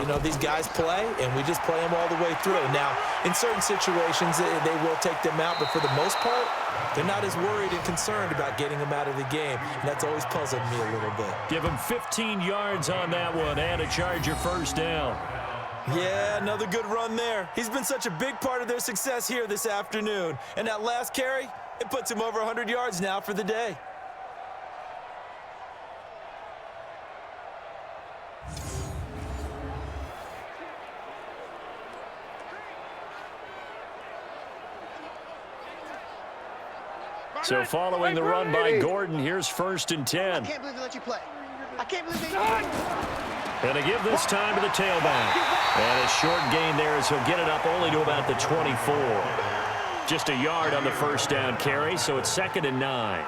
You know, these guys play, and we just play them all the way through. Now, in certain situations, they will take them out, but for the most part, they're not as worried and concerned about getting them out of the game. And that's always puzzled me a little bit. Give him 15 yards on that one and a Charger 1st down. Yeah, another good run there. He's been such a big part of their success here this afternoon. And that last carry, it puts him over 100 yards now for the day. So following the run by Gordon, here's 1st and 10. I can't believe they let you play. I can't believe they... And they give this time to the tailback. And a short gain there as he'll get it up only to about the 24. Just a yard on the 1st down carry, so it's 2nd and 9.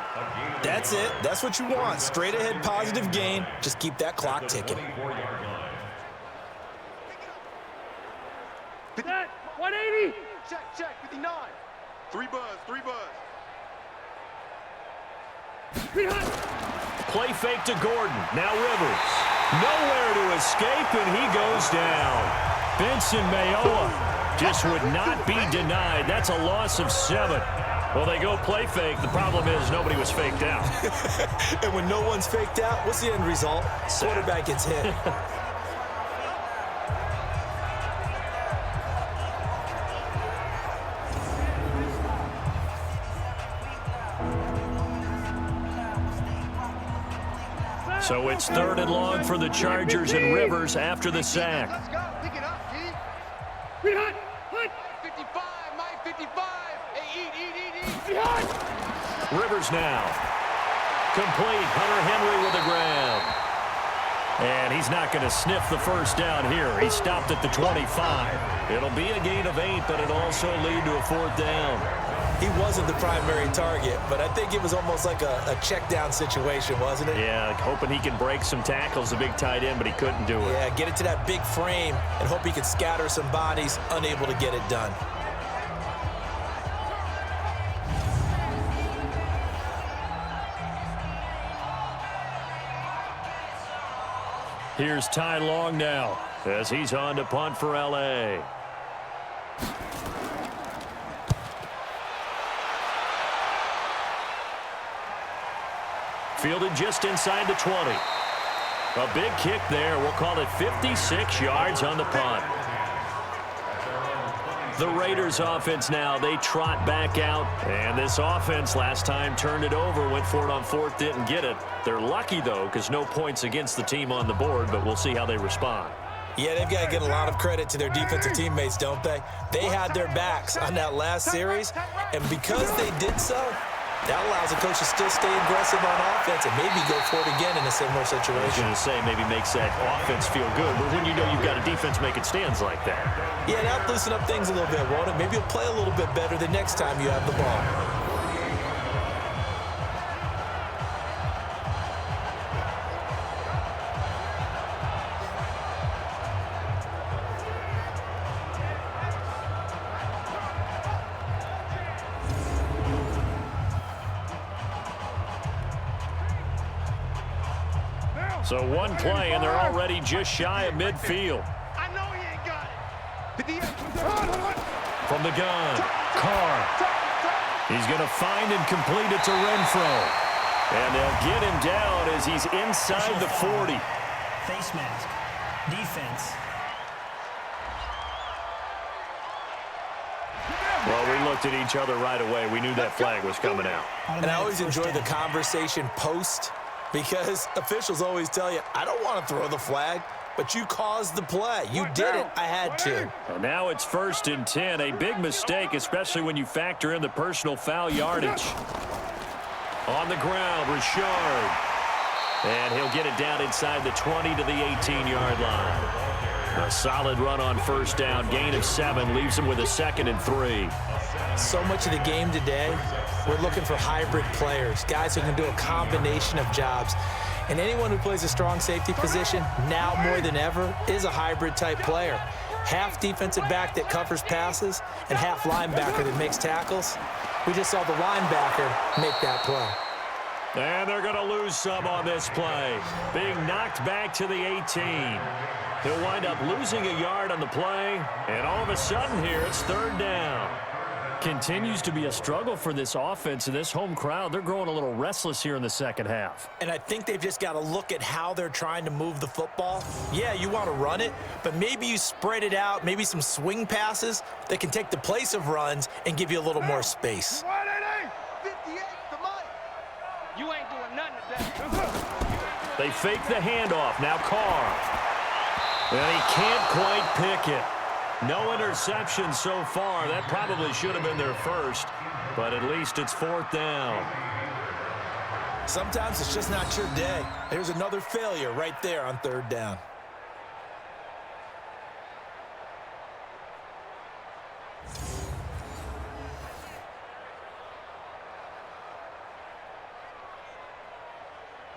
That's it. That's what you want. Straight ahead positive gain. Just keep that clock ticking. 180. Check, 59. 3 buzz. Play fake to Gordon. Now Rivers. Nowhere to escape, and he goes down. Benson Mayowa just would not be denied. That's a loss of 7. Well, they go play fake. The problem is nobody was faked out. And when no one's faked out, what's the end result? Quarterback gets hit. So it's 3rd and long for the Chargers, and Rivers after the sack. Let's go. Pick it up, G. 55, Mike, 55. Hey, eat. Rivers now. Complete. Hunter Henry with the grab. And he's not going to sniff the 1st down here. He stopped at the 25. It'll be a gain of 8, but it'll also lead to a 4th down. He wasn't the primary target, but I think it was almost like a check down situation, wasn't it? Yeah, hoping he can break some tackles, a big tight end, but he couldn't do it. Yeah, get it to that big frame and hope he could scatter some bodies, unable to get it done. Here's Ty Long now as he's on to punt for L.A. fielded just inside the 20. A big kick there. We'll call it 56 yards on the punt. The Raiders offense now, they trot back out. And this offense last time turned it over, went for it on fourth, didn't get it. They're lucky, though, because no points against the team on the board, but we'll see how they respond. Yeah, they've got to get a lot of credit to their defensive teammates, don't they? They had their backs on that last series, and because they did so, that allows the coach to still stay aggressive on offense and maybe go for it again in a similar situation. I was going to say, maybe makes that offense feel good, but when you know you've got a defense making stands like that. Yeah, that'll loosen up things a little bit, won't it? Maybe you'll play a little bit better the next time you have the ball. So one play, and they're already just shy of midfield. I know he ain't got it. From the gun, Carr. He's going to find and complete it to Renfro. And they'll get him down as he's inside the 40. Face mask. Defense. Well, we looked at each other right away. We knew that flag was coming out. And I always enjoy the conversation post, because officials always tell you, I don't want to throw the flag, but you caused the play. You did it. I had to. And now it's 1st and 10. A big mistake, especially when you factor in the personal foul yardage. On the ground, Richard. And he'll get it down inside the 20 to the 18-yard line. A solid run on first down. Gain of 7 leaves him with a 2nd and 3. So much of the game today, we're looking for hybrid players, guys who can do a combination of jobs. And anyone who plays a strong safety position, now more than ever, is a hybrid-type player. Half defensive back that covers passes and half linebacker that makes tackles. We just saw the linebacker make that play. And they're going to lose some on this play. Being knocked back to the 18. He'll wind up losing a yard on the play. And all of a sudden here, it's 3rd down. Continues to be a struggle for this offense and this home crowd. They're growing a little restless here in the second half. And I think they've just got to look at how they're trying to move the football. Yeah, you want to run it, but maybe you spread it out, maybe some swing passes that can take the place of runs and give you a little more space. 58 to Mike. You ain't doing nothing today. They fake the handoff. Now Carr. And he can't quite pick it. No interception so far. That probably should have been their first, but at least it's 4th down. Sometimes it's just not your day. There's another failure right there on 3rd down.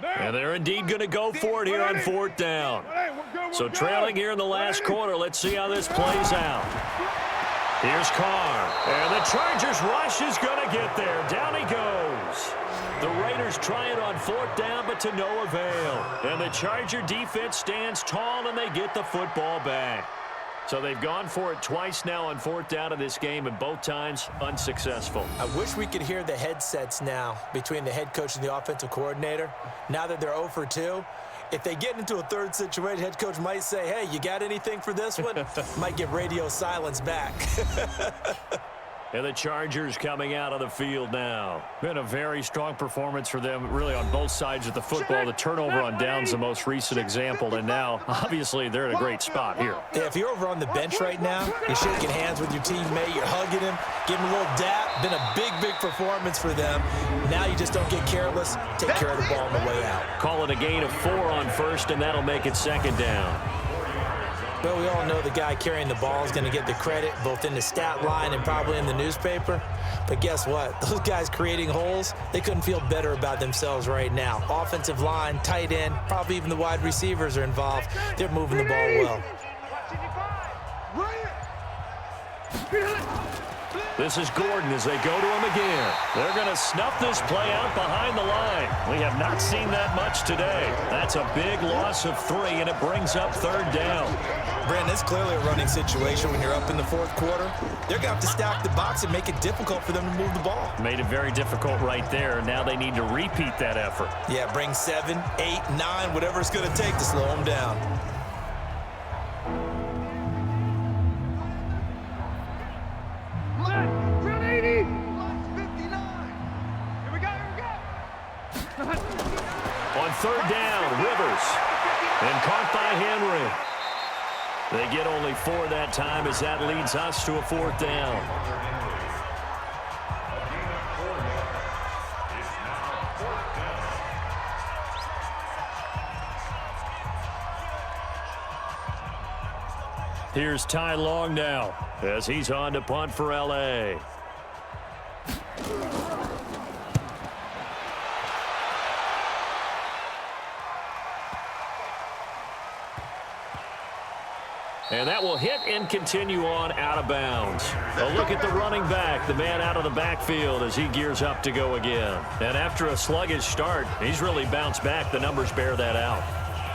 And they're indeed going to go for it here on 4th down. So trailing here in the last quarter, let's see how this plays out. Here's Carr. And the Chargers rush is going to get there. Down he goes. The Raiders try it on 4th down, but to no avail. And the Charger defense stands tall, and they get the football back. So they've gone for it twice now on 4th down in this game, and both times unsuccessful. I wish we could hear the headsets now between the head coach and the offensive coordinator. Now that they're 0 for 2, if they get into a 3rd situation, head coach might say, hey, you got anything for this one? Might get radio silence back. And the Chargers coming out of the field now. Been a very strong performance for them, really, on both sides of the football. The turnover on down's the most recent example, and now, obviously, they're in a great spot here. Yeah, if you're over on the bench right now, you're shaking hands with your teammate, you're hugging him, giving him a little dap. Been a big, big performance for them. Now you just don't get careless. Take care of the ball on the way out. Call it a gain of 4 on 1st, and that'll make it 2nd down. But we all know the guy carrying the ball is going to get the credit, both in the stat line and probably in the newspaper. But guess what? Those guys creating holes, they couldn't feel better about themselves right now. Offensive line, tight end, probably even the wide receivers are involved. They're moving the ball well. This is Gordon as they go to him again. They're going to snuff this play out behind the line. We have not seen that much today. That's a big loss of 3, and it brings up 3rd down. Brandon, it's clearly a running situation when you're up in the 4th quarter. They're going to have to stack the box and make it difficult for them to move the ball. Made it very difficult right there. Now they need to repeat that effort. Yeah, bring 7, 8, 9, whatever it's going to take to slow them down. On 3rd down, Rivers. And caught by Henry. They get only 4 that time as that leads us to a 4th down. Here's Ty Long now as he's on to punt for L.A. And that will hit and continue on out of bounds. A look at the running back, the man out of the backfield as he gears up to go again. And after a sluggish start, he's really bounced back. The numbers bear that out.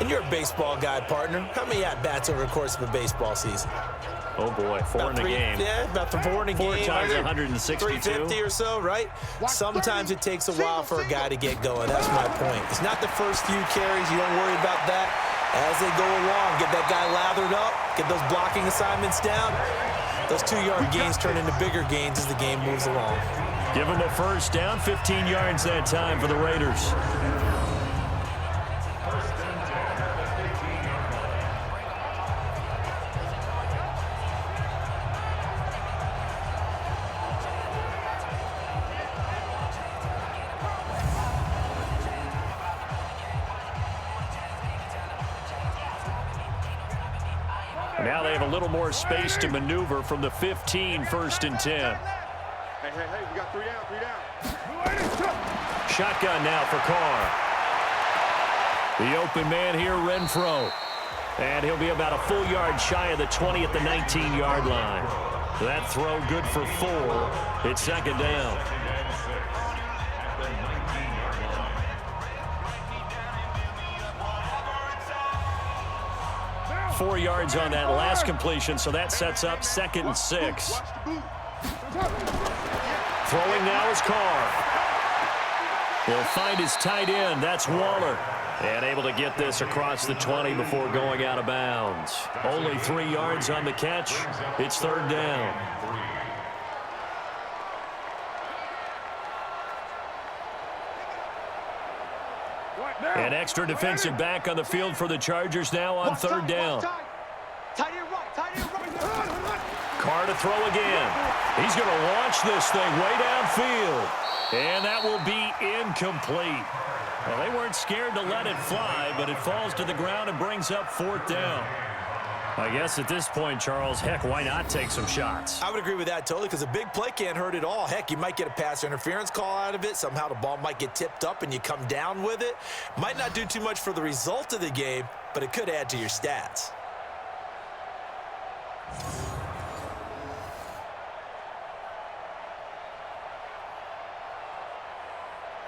And you're a baseball guy, partner. How many at-bats over the course of a baseball season? Oh, boy, 4 in a game. Yeah, about 4 in a game. 4 times 162. 350 or so, right? Sometimes it takes a while for a guy to get going. That's my point. It's not the first few carries. You don't worry about that. As they go along, get that guy lathered up, get those blocking assignments down. Those 2-yard gains turn into bigger gains as the game moves along. Give them a 1st down, 15 yards that time for the Raiders. Now they have a little more space to maneuver from the 15, 1st and 10. Hey, we got 3 down. Shotgun now for Carr. The open man here, Renfro. And he'll be about a full yard shy of the 20 at the 19-yard line. That throw good for 4. It's 2nd down. Four yards on that last completion, so that sets up 2nd and 6. Throwing now is Carr. He'll find his tight end. That's Waller. And able to get this across the 20 before going out of bounds. Only 3 yards on the catch. It's 3rd down. An extra defensive back on the field for the Chargers now on 3rd down. Carr to throw again. He's going to launch this thing way downfield. And that will be incomplete. Well, they weren't scared to let it fly, but it falls to the ground and brings up 4th down. I guess at this point, Charles, heck, why not take some shots? I would agree with that totally because a big play can't hurt at all. Heck, you might get a pass interference call out of it. Somehow the ball might get tipped up and you come down with it. Might not do too much for the result of the game, but it could add to your stats.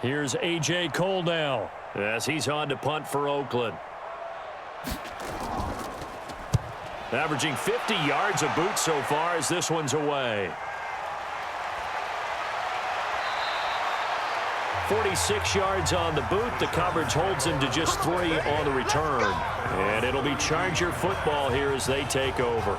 Here's A.J. Cole now as he's on to punt for Oakland. Averaging 50 yards a boot so far as this one's away. 46 yards on the boot. The coverage holds him to just 3 on the return. And it'll be Charger football here as they take over.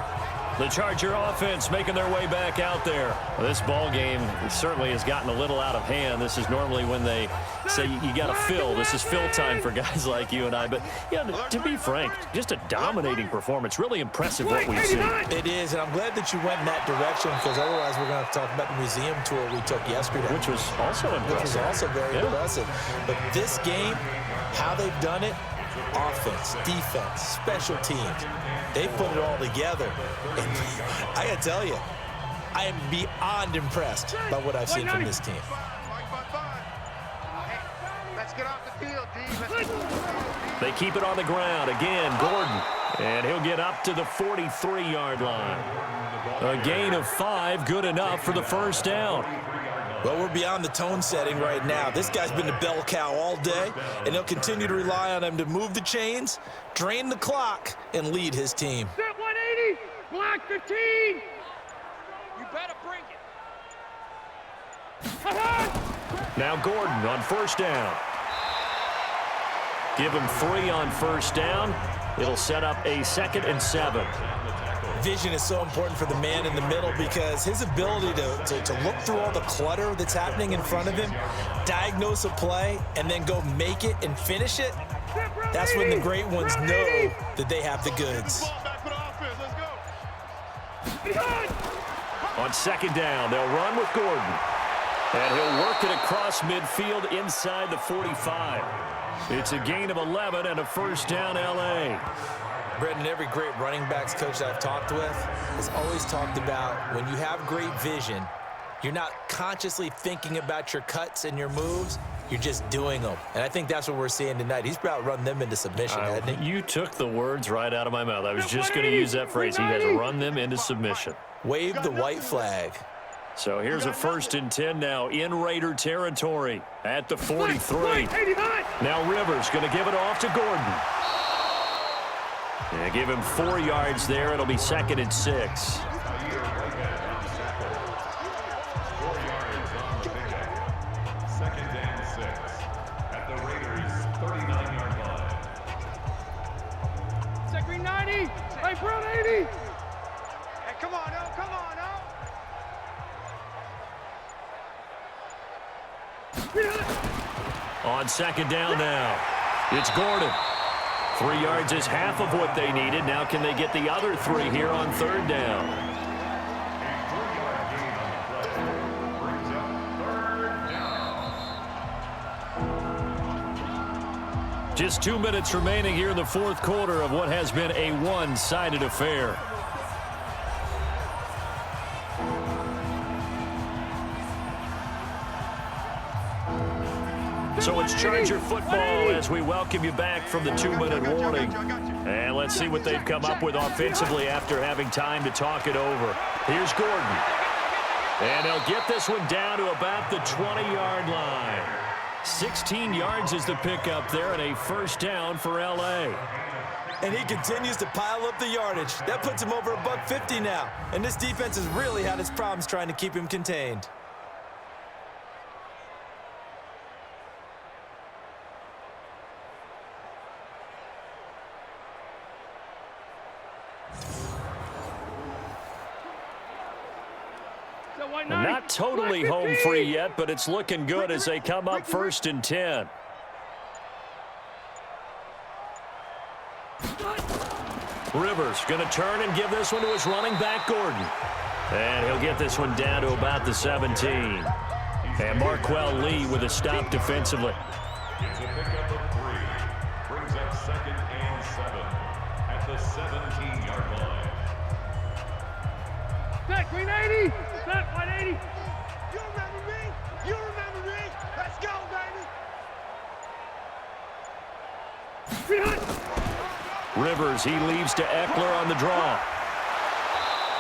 The Charger offense making their way back out there. Well, this ball game certainly has gotten a little out of hand. This is normally when they say you got to fill. This is fill time for guys like you and I. But, yeah, to be frank, just a dominating performance. Really impressive what we've seen. It is, and I'm glad that you went in that direction because otherwise we're going to have to talk about the museum tour we took yesterday. Which was also impressive. Which was also very impressive. But this game, how they've done it, offense, defense, special teams, they put it all together. And I got to tell you, I am beyond impressed by what I've seen from this team. Let's get off the field, D. They keep it on the ground. Again, Gordon. And he'll get up to the 43-yard line. A gain of 5, good enough for the first down. Well, we're beyond the tone setting right now. This guy's been the bell cow all day, and he'll continue to rely on him to move the chains, drain the clock, and lead his team. Set 180, block 15. You better bring it. Now Gordon on first down. Give him 3 on first down. It'll set up a 2nd and 7. Vision is so important for the man in the middle because his ability to look through all the clutter that's happening in front of him, diagnose a play, and then go make it and finish it, that's when the great ones know that they have the goods. On 2nd down, they'll run with Gordon. And he'll work it across midfield inside the 45. It's a gain of 11 and a first down, L.A. Brendan, every great running backs coach I've talked with has always talked about when you have great vision, you're not consciously thinking about your cuts and your moves, you're just doing them. And I think that's what we're seeing tonight. He's about to run them into submission, hasn't he? You took the words right out of my mouth. I was just going to use that phrase. He has run them into submission. Wave the white flag. So here's a 1st and 10 now in Raider territory at the 43. Now Rivers going to give it off to Gordon. And give him 4 yards there. It'll be 2nd and 6. 4 yards on the pickup. 2nd and 6 at the Raiders' 39-yard line. Set green 90. Hey, Brown 80. Hey, come on, no, come on, no. On 2nd down now, it's Gordon. 3 yards is half of what they needed. Now can they get the other 3 here on 3rd down? A 3-yard gain on the play brings up 3rd down. Just 2 minutes remaining here in the 4th quarter of what has been a one-sided affair. So it's Charger football as we welcome you back from the 2-minute warning. And let's see what they've come up with offensively after having time to talk it over. Here's Gordon. And they'll get this one down to about the 20-yard line. 16 yards is the pickup there and a first down for L.A. And he continues to pile up the yardage. That puts him over $150 now. And this defense has really had its problems trying to keep him contained. Not totally home free yet, but it's looking good as they come up 1st and 10. Rivers going to turn and give this one to his running back, Gordon. And he'll get this one down to about the 17. And Marquell Lee with a stop defensively. It's a pickup of 3. Brings up 2nd and 7 at the 17-yard line. Set green 80. Set 180. You remember me? You remember me? Let's go, baby. Rivers, he leaves to Eckler on the draw.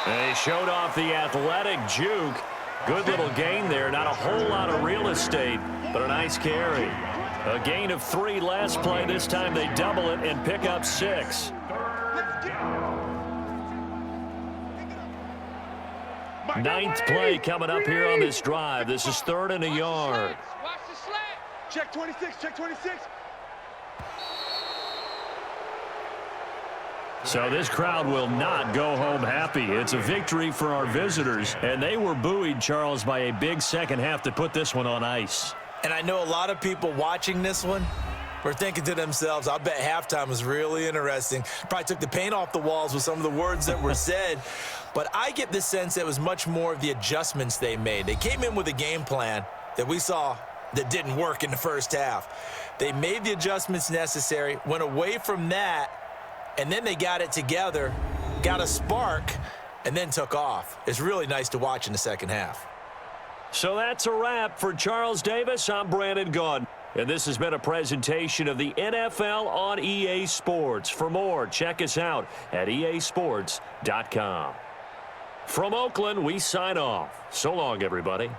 And he showed off the athletic juke. Good little gain there. Not a whole lot of real estate, but a nice carry. A gain of 3 last play. This time they double it and pick up 6. Ninth play coming up here on this drive. This is 3rd and a yard. Watch the slant. Check 26, check 26. So this crowd will not go home happy. It's a victory for our visitors, and they were buoyed, Charles, by a big second half to put this one on ice. And I know a lot of people watching this one were thinking to themselves, I bet halftime was really interesting. Probably took the paint off the walls with some of the words that were said. But I get the sense that it was much more of the adjustments they made. They came in with a game plan that we saw that didn't work in the first half. They made the adjustments necessary, went away from that, and then they got it together, got a spark, and then took off. It's really nice to watch in the second half. So that's a wrap for Charles Davis. I'm Brandon Gaudin. And this has been a presentation of the NFL on EA Sports. For more, check us out at easports.com. From Oakland, we sign off. So long, everybody.